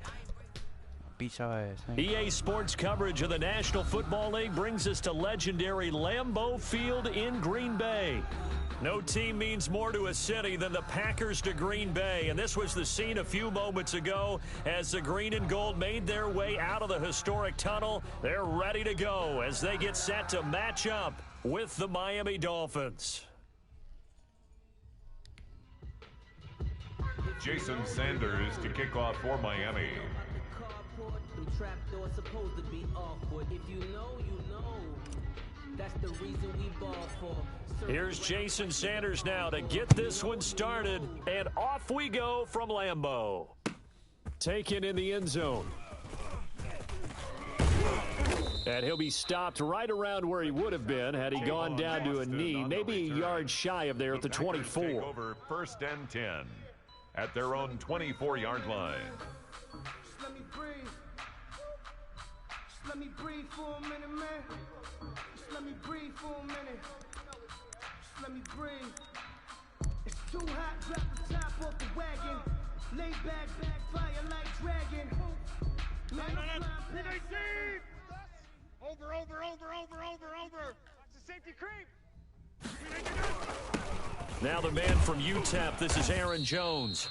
Beat your ass. EA Sports coverage of the National Football League brings us to legendary Lambeau Field in Green Bay. No team means more to a city than the Packers to Green Bay, and this was the scene a few moments ago as the green and gold made their way out of the historic tunnel. They're ready to go as they get set to match up with the Miami Dolphins. Jason Sanders to kick off for Miami. Supposed to be awkward. If you know, you know. That's the reason we ball for. Here's Jason Sanders now to get this one started, and off we go from Lambeau. Taken in the end zone. And he'll be stopped right around where he would have been had he gone down to a knee, maybe a yard shy of there at the 24. Take over 1st and 10 at their own 24-yard line. Just let me breathe. Just let me breathe for a minute, man. Just let me breathe for a minute. Just let me breathe. It's too hot, drop the top off the wagon. Lay back, fire like dragon. Man, I'm flying past. Over. It's a safety creep. Now the man from UTEP, this is Aaron Jones.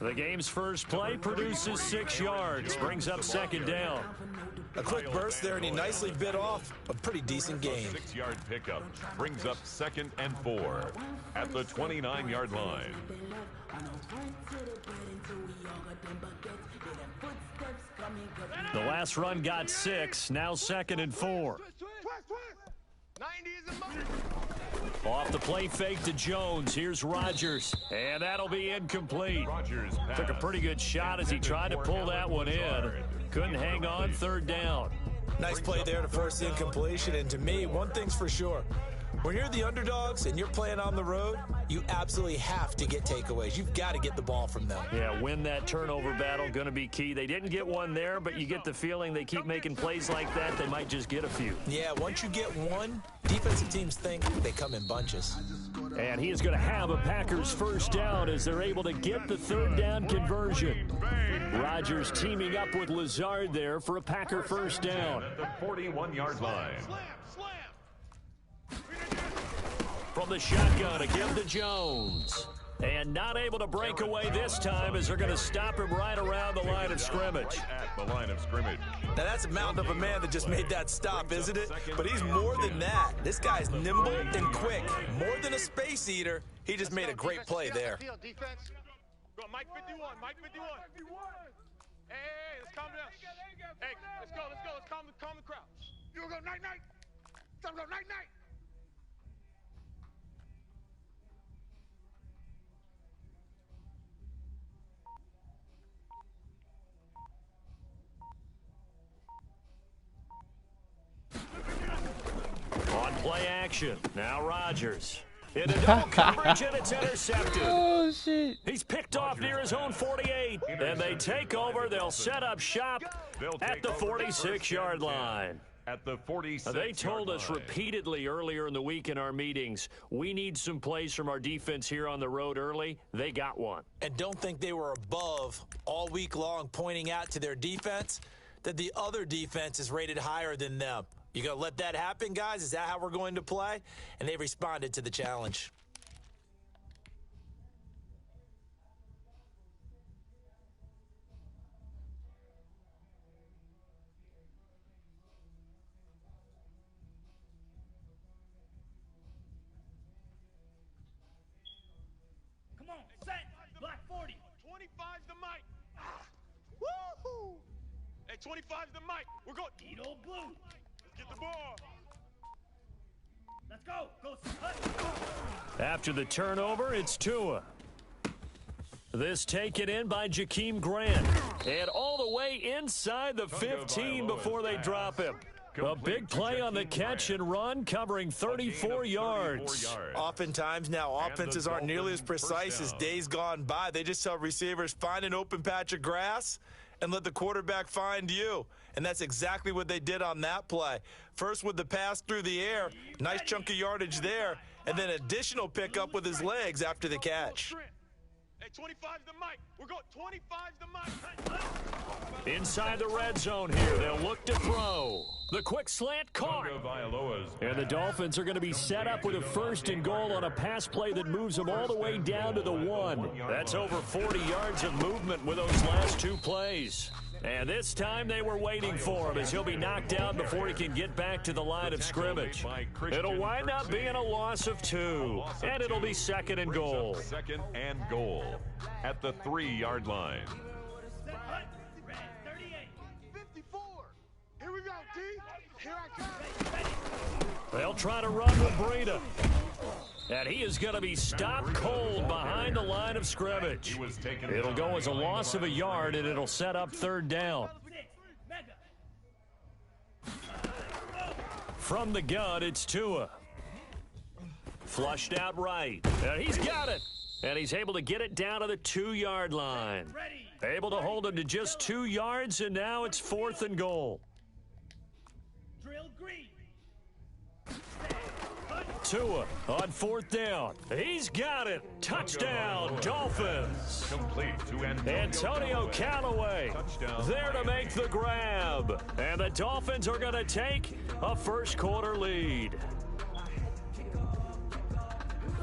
The game's first play produces 6 yards, brings up 2nd down. A quick burst there, and he nicely bit off a pretty decent gain. 6-yard pickup brings up 2nd and 4 at the 29-yard line. The last run got 6, now 2nd and 4. Off the play fake to Jones. Here's Rodgers. And that'll be incomplete. Rodgers took a pretty good shot as he tried to pull that one in. Couldn't hang on 3rd down. Nice play there to force the incompletion. And to me, one thing's for sure. When you're the underdogs and you're playing on the road, you absolutely have to get takeaways. You've got to get the ball from them. Yeah, win that turnover battle, going to be key. They didn't get one there, but you get the feeling they keep making plays like that, they might just get a few. Yeah, once you get one, defensive teams think they come in bunches. And he is going to have a Packers first down as they're able to get the 3rd down conversion. Rodgers teaming up with Lazard there for a Packer first down. At the 41-yard line. From the shotgun to give to Jones. And not able to break away this time as they're going to stop him right around the line of scrimmage. Right at the line of scrimmage. Now that's a mountain of a man that just made that stop, isn't it? But he's more than that. This guy's nimble and quick. More than a space eater. He just made a great play there. Defense. Go, Mike 51. Hey, let's calm down. Hey, let's go. Let's calm the crowd. You go night. Time to go night. On Play action. Now Rodgers. Into double coverage, and it's intercepted. Oh, shit. He's picked off near his own 48. And they take over. They'll set up shop at the 46-yard line. At the 46. They told us repeatedly earlier in the week in our meetings, we need some plays from our defense here on the road early. They got one. And don't think they were above all week long, pointing out to their defense that the other defense is rated higher than them. You going to let that happen, guys? Is that how we're going to play? And they responded to the challenge. Come on, set. Black 40. 25's the mic. Woo-hoo. Hey, 25's the mic. We're going. Eat old blue. Get the ball. Let's go. Go, Hut. After the turnover, it's Tua. This taken in by Jakeem Grant. And all the way inside the 15 before they drop him. A big play on the catch and run, covering 34 yards. Oftentimes now, offenses aren't nearly as precise as days gone by. They just tell receivers, find an open patch of grass and let the quarterback find you. And that's exactly what they did on that play. First with the pass through the air, nice chunk of yardage there, and then additional pickup with his legs after the catch. Hey, 25's the mic. We're going. 25's the mic. Inside the red zone here, they'll look to throw. The quick slant caught. And the Dolphins are going to be set up with a 1st and goal on a pass play that moves them all the way down to the 1. That's over 40 yards of movement with those last 2 plays. And this time they were waiting for him as he'll be knocked down before he can get back to the line of scrimmage. It'll wind up being a loss of 2, and it'll be 2nd and goal. 2nd and goal at the 3-yard line. 54. Here we go, D. Here I come. They'll try to run with Breida. And he is going to be stopped cold behind the line of scrimmage. It'll go as a loss of a yard, and it'll set up 3rd down. From the gun, it's Tua. Flushed out right. And he's got it. And he's able to get it down to the 2-yard line. Able to hold him to just 2 yards, and now it's 4th and goal. Drill green. Tua on 4th down. He's got it. Touchdown, Dolphins. Complete to Antonio Callaway there to make the grab. And the Dolphins are going to take a 1st quarter lead.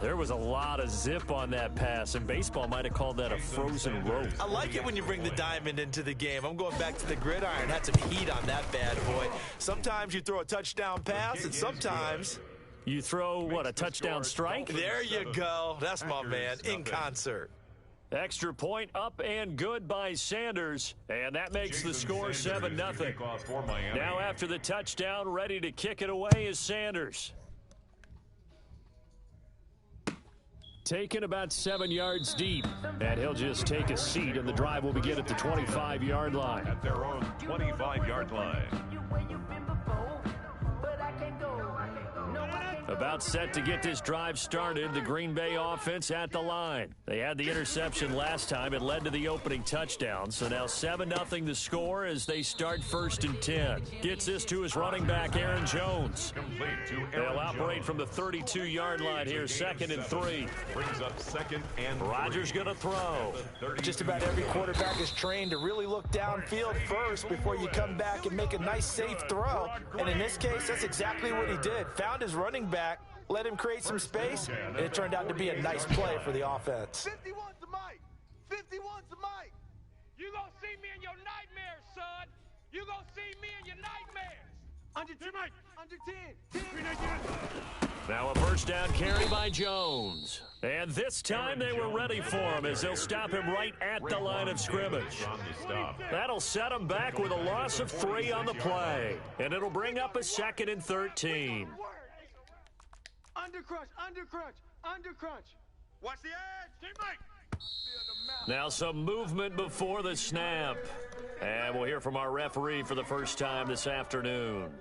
There was a lot of zip on that pass, and baseball might have called that a frozen rope. I like it when you bring the diamond into the game. I'm going back to the gridiron. Had some heat on that bad boy. Sometimes you throw a touchdown pass, and sometimes you throw, what, a touchdown strike? There you go. That's my man, in concert. Extra point up and good by Sanders, and that makes the score 7-0. Now after the touchdown, ready to kick it away is Sanders. Taken about 7 yards deep, and he'll just take a seat, and the drive will begin at the 25-yard line. At their own 25-yard line. About set to get this drive started, the Green Bay offense at the line. They had the interception last time. It led to the opening touchdown. So now 7-0 the score as they start 1st and 10. Gets this to his running back, Aaron Jones. They'll operate from the 32-yard line here, 2nd and 3. Brings up 2nd and 3. Rodgers going to throw. Just about every quarterback is trained to really look downfield first before you come back and make a nice, safe throw. And in this case, that's exactly what he did. Found his running back, let him create some space, and it turned out to be a nice play for the offense. 51's the mic. 51's the mic. You gonna see me in your nightmares, son. You gonna see me in your nightmares. Under 10, Mike. Under 10. Now a 1st down carry by Jones. And this time they were ready for him as they'll stop him right at the line of scrimmage. That'll set him back with a loss of 3 on the play. And it'll bring up a 2nd and 13. Under crunch, under crunch, under crunch. Watch the edge. Mike. Now some movement before the snap. And we'll hear from our referee for the first time this afternoon.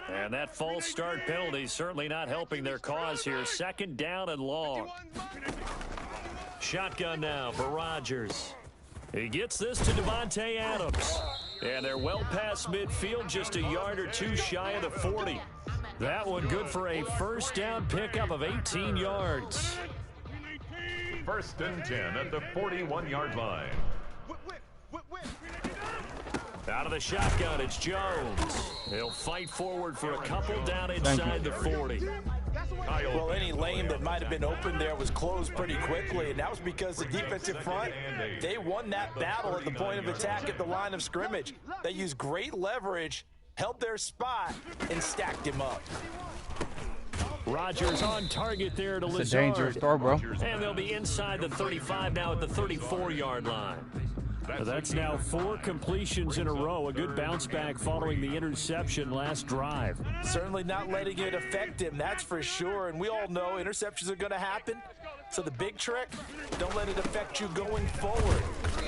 And that false start penalty certainly not helping their cause here. 2nd down and long. Shotgun now for Rodgers. He gets this to Devontae Adams. And they're well past midfield, just a yard or two shy of the 40. That one good for a 1st down pickup of 18 yards. 1st and 10 at the 41-yard line. Out of the shotgun, it's Jones. He'll fight forward for a couple down inside the 40. Well, any lane that might have been open there was closed pretty quickly, and that was because the defensive front, they won that battle at the point of attack at the line of scrimmage. They used great leverage, held their spot, and stacked him up. Rodgers on target there to Lazard. It's a dangerous throw, bro. And they'll be inside the 35 now at the 34-yard line. That's now 4 completions in a row. A good bounce back following the interception last drive. Certainly not letting it affect him, that's for sure. And we all know interceptions are going to happen. So the big trick, don't let it affect you going forward.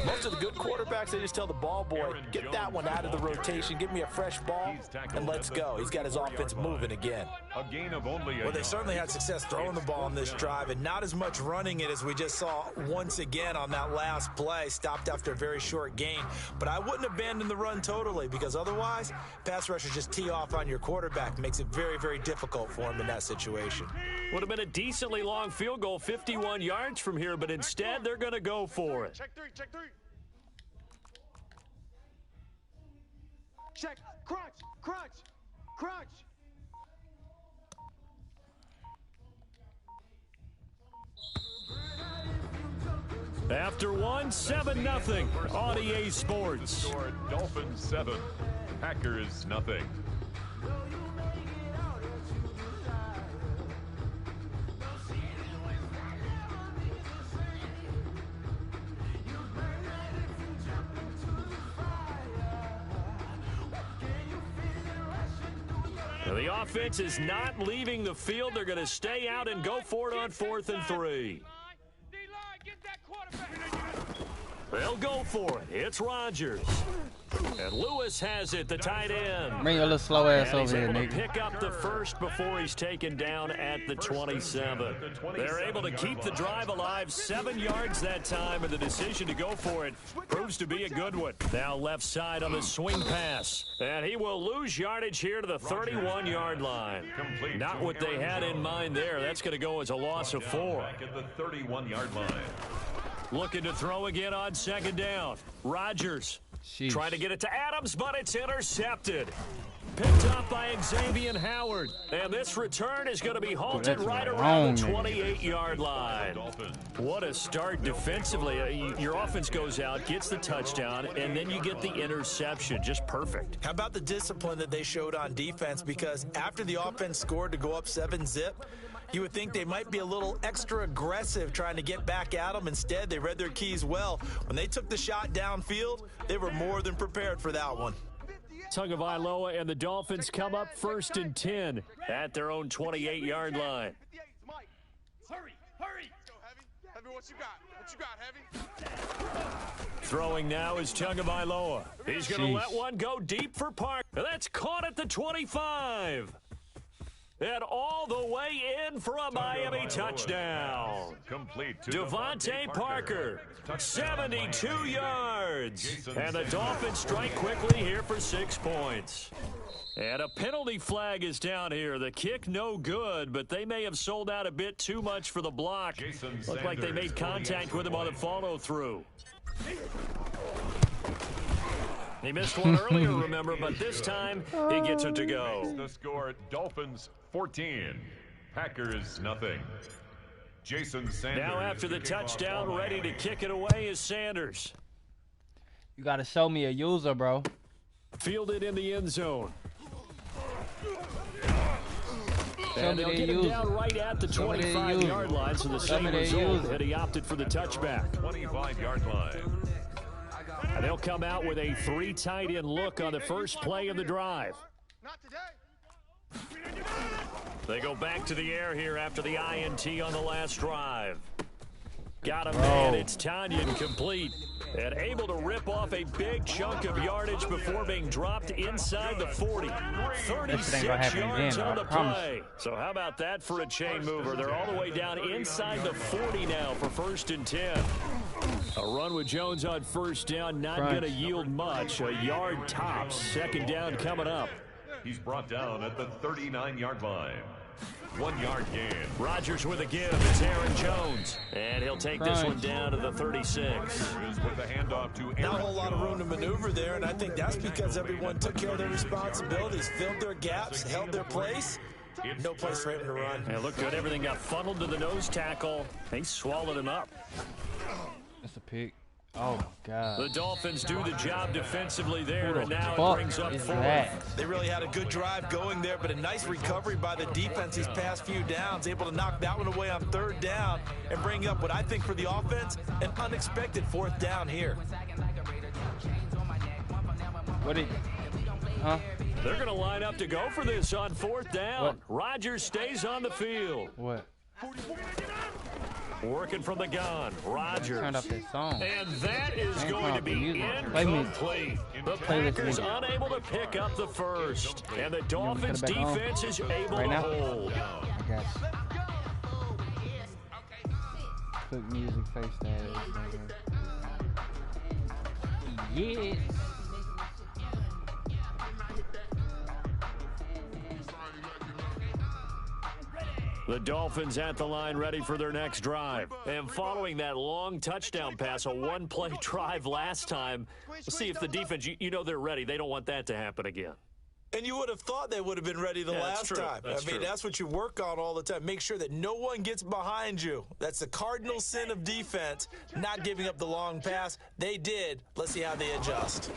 Most of the good quarterbacks, they just tell the ball boy, get that one out of the rotation, give me a fresh ball, and let's go. He's got his offense moving again. A gain of only Well, they certainly had success throwing the ball on this drive, and not as much running it as we just saw once again on that last play. Stopped after a very short gain. But I wouldn't abandon the run totally, because otherwise, pass rushers just tee off on your quarterback. Makes it very, very difficult for him in that situation. Would have been a decently long field goal, 51 yards from here, but instead they're going to go for it. Check 3. Check. Crunch. After 7-0, on EA Sports. Dolphins 7, Packers nothing. The offense is not leaving the field. They're going to stay out and go for it on 4th and 3. They'll go for it. It's Rodgers. And Lewis has it, the tight end. Bring your little slow ass and over here, nigga. nigga. Pick up the first before he's taken down at the 27. They're able to keep the drive alive, 7 yards that time, and the decision to go for it proves to be a good one. Now left side on the swing pass, and he will lose yardage here to the 31-yard line. Not what they had in mind there. That's going to go as a loss of 4. Back at the 31-yard line. Looking to throw again on 2nd down. Rodgers trying to get it to Adams, but it's intercepted. Picked up by Xavier Howard. And this return is going to be halted right around the 28-yard line. What a start defensively. Your offense goes out, gets the touchdown, and then you get the interception. Just perfect. How about the discipline that they showed on defense? Because after the offense scored to go up 7-0, you would think they might be a little extra aggressive trying to get back at them. Instead, they read their keys well. When they took the shot downfield, they were more than prepared for that one. Tagovailoa and the Dolphins come up 1st and 10 at their own 28-yard line. Hurry. Heavy, what you got, Heavy? Throwing now is Tagovailoa. He's going to let one go deep for Park. That's caught at the 25. And all the way in for a Miami touchdown. Complete to Devontae Parker, 72 yards. And the Dolphins strike quickly here for 6 points. And a penalty flag is down here. The kick no good, but they may have sold out a bit too much for the block. Looked like they made contact with him on the follow-through. He missed one earlier, remember, but this time he gets it to go. The score, Dolphins 14, Packers nothing. Jason Sanders. Now after the touchdown, ready to kick it away is Sanders. You got to show me a user, bro. Fielded in the end zone. And they'll get him down right at the 25-yard line, so the same result that he opted for the touchback. 25-yard line. And they'll come out with a 3 tight end look on the first play of the drive. They go back to the air here after the INT on the last drive. Got him, man. It's Tanyan complete. And able to rip off a big chunk of yardage before being dropped inside the 40. 36 yards on the play. So how about that for a chain mover? They're all the way down inside the 40 now for 1st and 10. A run with Jones on 1st down, not going to yield much. A yard tops. 2nd down coming up. He's brought down at the 39-yard line. 1 yard gain. Rodgers with a give. It's Aaron Jones. And he'll take this one down to the 36. With the handoff to Aaron Not a whole lot of room to maneuver there, and I think that's because everyone took care of their responsibilities, filled their gaps, held their place. No place for him to run. And look good. Everything got funneled to the nose tackle. He swallowed him up. That's a pick. Oh, my God. The Dolphins do the job defensively there, and now it brings up 4. They really had a good drive going there, but a nice recovery by the defense these past few downs, able to knock that one away on 3rd down and bring up what I think for the offense, an unexpected 4th down here. They're going to line up to go for this on 4th down. Rodgers stays on the field. Working from the gun, Rodgers. Turned up that song. And that is going to be incomplete. The Packers unable to pick up the 1st. And the Dolphins defense is able to hold. I got you. Click music, face that. Yes. The Dolphins at the line ready for their next drive. And following that long touchdown pass, a one-play drive last time, we'll see if the defense, you know they're ready. They don't want that to happen again. And you would have thought they would have been ready the last time. That's what you work on all the time. Make sure that no one gets behind you. That's the cardinal sin of defense, not giving up the long pass. They did. Let's see how they adjust.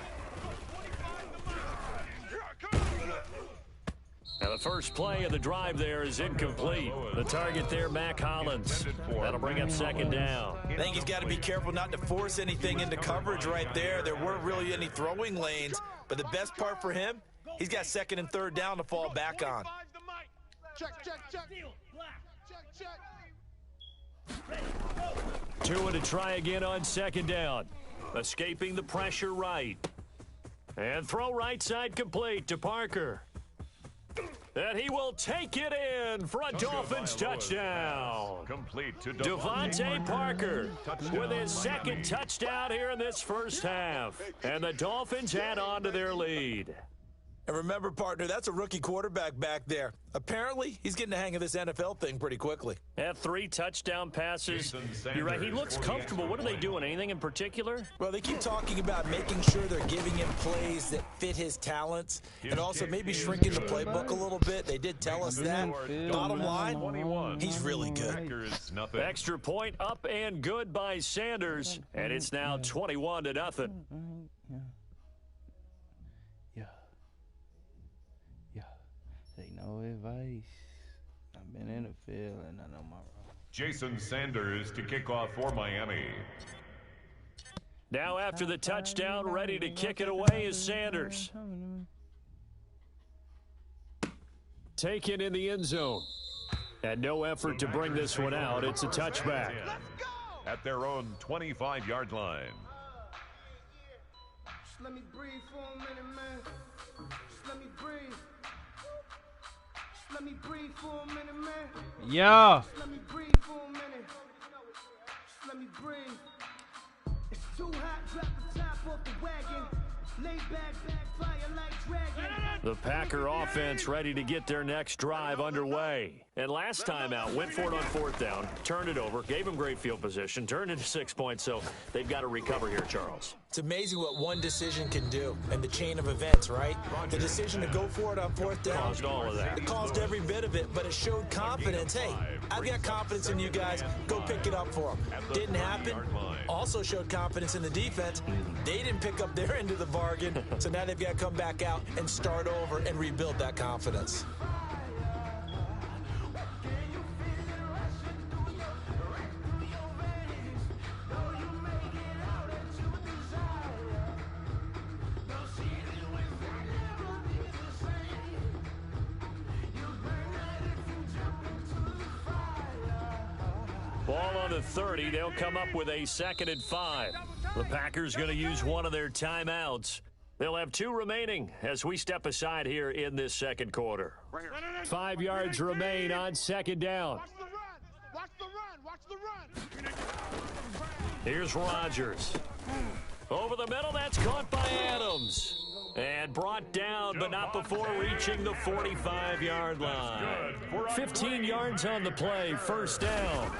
Now the first play of the drive there is incomplete. The target there, Mac Hollins. That'll bring up 2nd down. I think he's got to be careful not to force anything into coverage right there. There weren't really any throwing lanes, but the best part for him, he's got 2nd and 3rd down to fall back on. Tua to try again on 2nd down. Escaping the pressure right. And throw right side complete to Parker. And he will take it in for a Dolphins touchdown. Complete to Devontae Parker with his 2nd touchdown here in this 1st half. And the Dolphins add on to their lead. And remember, partner, that's a rookie quarterback back there. Apparently, he's getting the hang of this NFL thing pretty quickly. Had 3 touchdown passes. You're right, he looks comfortable. What are they doing? Anything in particular? Well, they keep talking about making sure they're giving him plays that fit his talents and also maybe shrinking the playbook a little bit. They did tell us that. Bottom line, he's really good. Extra point up and good by Sanders, and it's now 21-0. Take no advice. I've been in the field and I know my role. Jason Sanders to kick off for Miami. Now after the touchdown, ready to kick it away is Sanders. Taken in the end zone. And no effort to bring this one out. It's a touchback. At their own 25-yard line. Just let me breathe for a minute, man. Just let me breathe. Let me breathe for a minute, man. Yeah. Just let me breathe for a minute. Just let me breathe. It's too hot, drop the top off the wagon. Lay back, fire like dragon. The Packer offense ready to get their next drive underway. And last time out, went for it on 4th down, turned it over, gave them great field position, turned into 6 points, so they've got to recover here, Charles. It's amazing what one decision can do and the chain of events, right? The decision to go for it on 4th down. Caused all of that. It caused every bit of it, but it showed confidence. Hey, I've got confidence in you guys. Go pick it up for them. Didn't happen. Also showed confidence in the defense. They didn't pick up their end of the bargain, so now they've got to come back out and start over and rebuild that confidence. Ball on on the 30. They'll come up with a 2nd and 5. The Packers going to use one of their timeouts. They'll have 2 remaining as we step aside here in this second quarter. 5 yards remain on 2nd down. Watch the run. Watch the run. Here's Rodgers. Over the middle, that's caught by Adams. And brought down, but not before reaching the 45-yard line. 15 yards on the play, 1st down.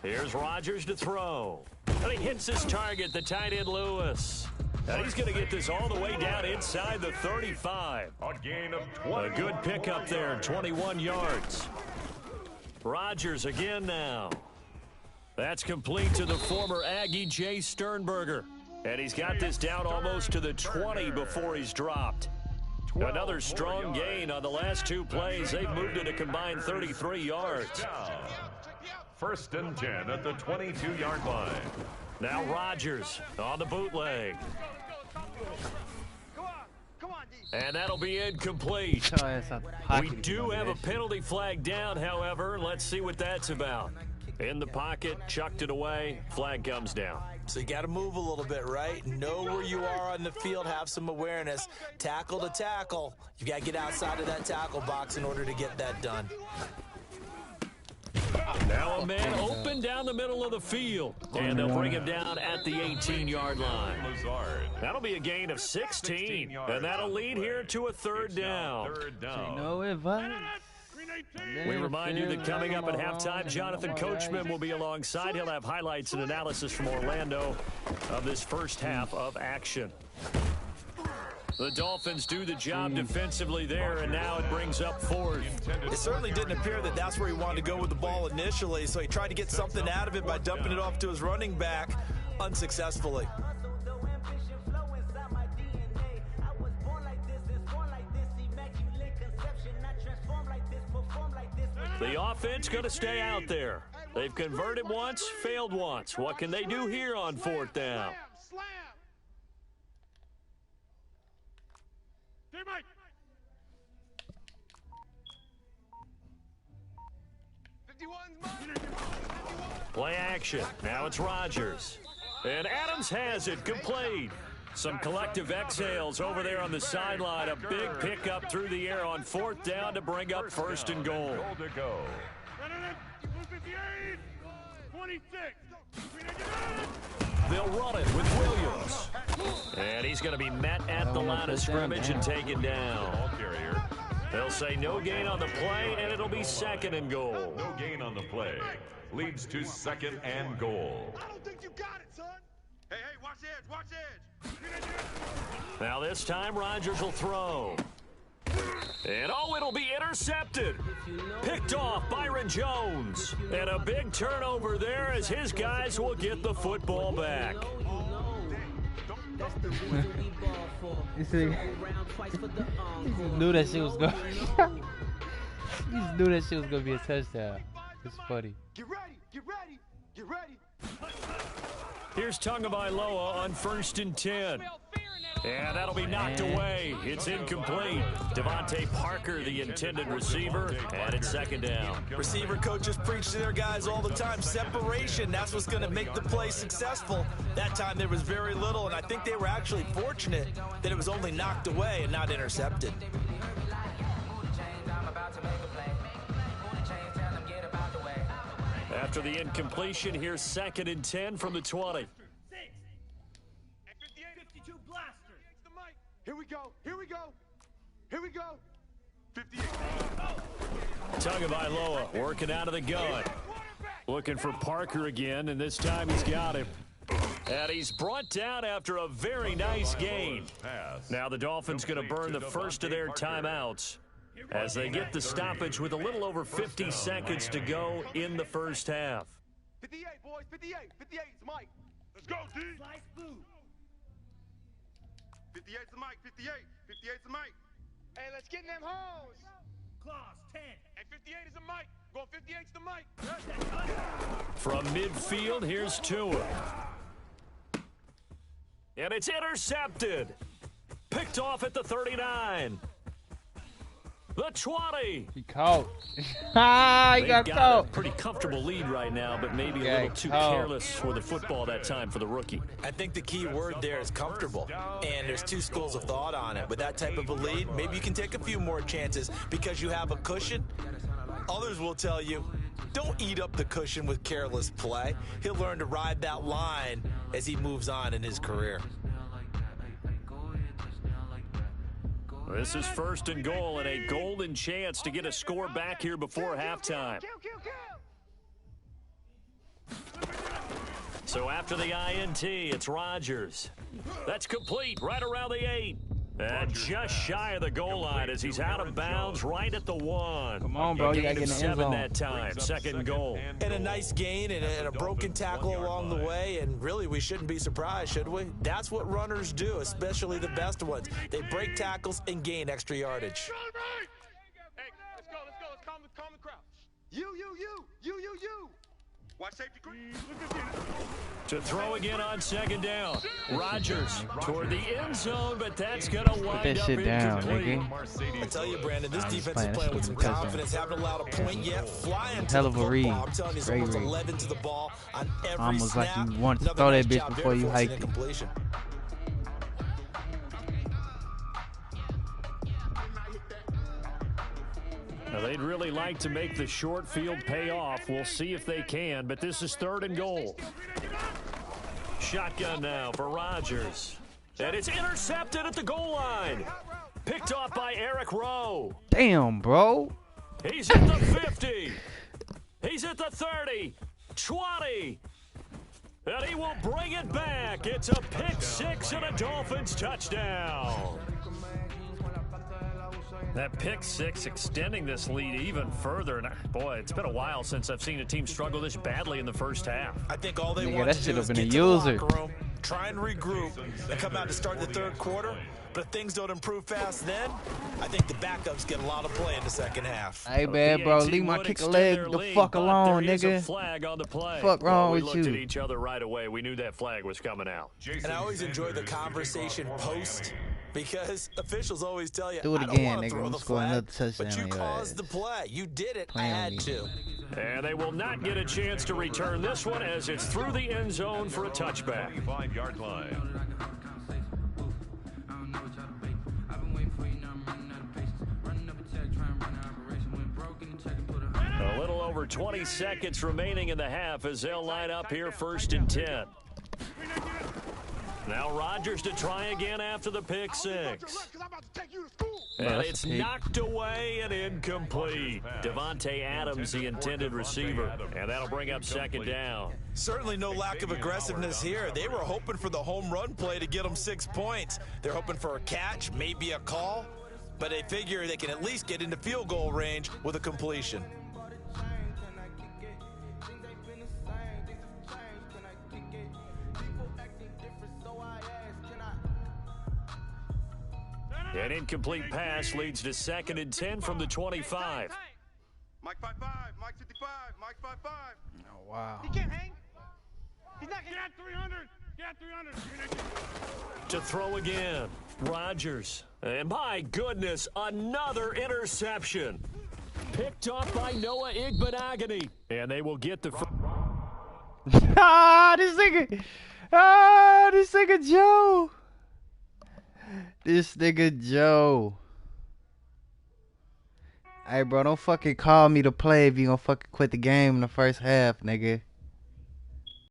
Here's Rodgers to throw. And he hits his target, the tight end Lewis. And he's going to get this all the way down inside the 35. A gain of 20. A good pickup there, 21 yards. Rodgers again now. That's complete to the former Aggie Jay Sternberger. And he's got this down almost to the 20 before he's dropped. Another strong gain on the last 2 plays. They've moved it a combined 33 yards. 1st and 10 at the 22-yard line. Now Rodgers on the bootleg. And that'll be incomplete. We do have a penalty flag down, however. Let's see what that's about. In the pocket, chucked it away, flag comes down. So you got to move a little bit, right? Know where you are on the field, have some awareness. Tackle to tackle. You got to get outside of that tackle box in order to get that done. Now a man open down the middle of the field. And they'll bring him down at the 18-yard line. That'll be a gain of 16. And that'll lead here to a 3rd down. No advice. We remind you that coming up at halftime, Jonathan Coachman will be alongside. He'll have highlights and analysis from Orlando of this first half of action. The Dolphins do the job defensively there, and now it brings up 4th. It certainly didn't appear that that's where he wanted to go with the ball initially, so he tried to get something out of it by dumping it off to his running back unsuccessfully. The offense going to stay out there. They've converted once, failed once. What can they do here on 4th down? Slam. Mike. 51's mine. Play action. Now it's Rodgers. And Adams has it complete. Some collective exhales over there on the sideline. A big pickup through the air on 4th down to bring up 1st and goal. 26. They'll run it with Williams. And he's going to be met at the line of scrimmage and taken down. They'll say no gain on the play, and it'll be 2nd and goal. No gain on the play. Leads to 2nd and goal. I don't think you got it, son. Hey, watch edge, watch edge. Now this time, Rodgers will throw. And it'll be intercepted. Picked off Byron Jones. And a big turnover there as his guys will get the football back. You see, knew that shit was going. He just knew that shit was gonna be a touchdown. It's funny. Get ready, get ready, get ready. Here's Tagovailoa on 1st and 10. And that'll be knocked away. It's incomplete. Devontae Parker, the intended receiver, and it's 2nd down. Receiver coaches preach to their guys all the time. Separation, that's what's going to make the play successful. That time there was very little, and I think they were actually fortunate that it was only knocked away and not intercepted. After the incompletion, here's 2nd and 10 from the 20. Here we go, here we go, here we go. 58. Tagovailoa working out of the gun. Looking for Parker again, and this time he's got him. And he's brought down after a very nice gain. Now the Dolphins going to burn the first of their timeouts as they get the stoppage with a little over 50 seconds to go in the first half. 58, boys, 58. 58 is Mike. Let's go, D. Slice blue. 58's the Mike, 58. 58's the Mike. Hey, let's get in them hoes. Claws, 10. Hey, 58 is the Mike. Going 58's the Mike. From midfield, here's Tua. And it's intercepted. Picked off at the 39. The 20. He caught. He got a caught. pretty comfortable lead right now, but maybe a little too careless for the football that time for the rookie. I think the key word there is comfortable, and there's two schools of thought on it. With that type of a lead, maybe you can take a few more chances because you have a cushion. Others will tell you, don't eat up the cushion with careless play. He'll learn to ride that line as he moves on in his career. This is 1st and goal and a golden chance to get a score back here before halftime. So after the INT, it's Rodgers. That's complete right around the 8. And just shy of the goal line as he's out of bounds right at the 1. Come on, bro. You got to get in the end 7 zone. that time. 2nd goal. And a nice gain and a broken tackle along the way. And really, we shouldn't be surprised, should we? That's what runners do, especially the best ones. They break tackles and gain extra yardage. Hey, let's go. Let's calm the crowd. You. Watch safety. To throw again on 2nd down. Rodgers toward the end zone, but that's going to wind up incomplete. I tell you, Brandon, this defense is playing with some confidence. Haven't allowed a point yet. Flying to Hell the of a football. read. I'm telling you, Great almost read. 11 to the ball on every Almost snap. like you wanted to Another throw that nice bitch job before there, you forcing hiked it. incompletion. Now, they'd really like to make the short field pay off. We'll see if they can, but this is 3rd and goal. Shotgun now for Rodgers. And it's intercepted at the goal line. Picked off by Eric Rowe. Damn, bro. He's at the 50. He's at the 30. 20. And he will bring it back. It's a pick 6 and a Dolphins touchdown. That pick 6 extending this lead even further. And boy, it's been a while since I've seen a team struggle this badly in the first half. I think all they Nigga, want that to should do have is been a get to the user. locker room, try and regroup, and come out to start the 3rd quarter. But if things don't improve fast then, I think the backups get a lot of play in the 2nd half. Hey, man, bro, leave my kick a leg the fuck alone, nigga. Flag on the play. Fuck wrong we with looked you? at each other right away. We knew that flag was coming out. And I always enjoy the conversation post because officials always tell you, Do it I don't again, want to nigga. throw I'm the scoring flag, another touchdown but you on your caused ass. the play. You did it. I Playing had with me. to. And they will not get a chance to return this one as it's through the end zone for a touchback. 25-yard line. A little over 20 seconds remaining in the half as they'll line up here 1st and 10. Now Rodgers to try again after the pick 6. And it's knocked away and incomplete. Devontae Adams, the intended receiver. And that'll bring up 2nd down. Certainly no lack of aggressiveness here. They were hoping for the home run play to get them 6 points. They're hoping for a catch, maybe a call, but they figure they can at least get into field goal range with a completion. An incomplete pass leads to 2nd and 10 from the 25. Mike 5-5, Mike 55, Mike 5-5. Oh, wow. He can't hang. He's not getting at 300. Get 300. To throw again, Rodgers. And my goodness, another interception. Picked off by Noah Igbenogany. And they will get the... This nigga Joe. This nigga Joe. Hey, bro, don't fucking call me to play if you gonna fucking quit the game in the first half, nigga.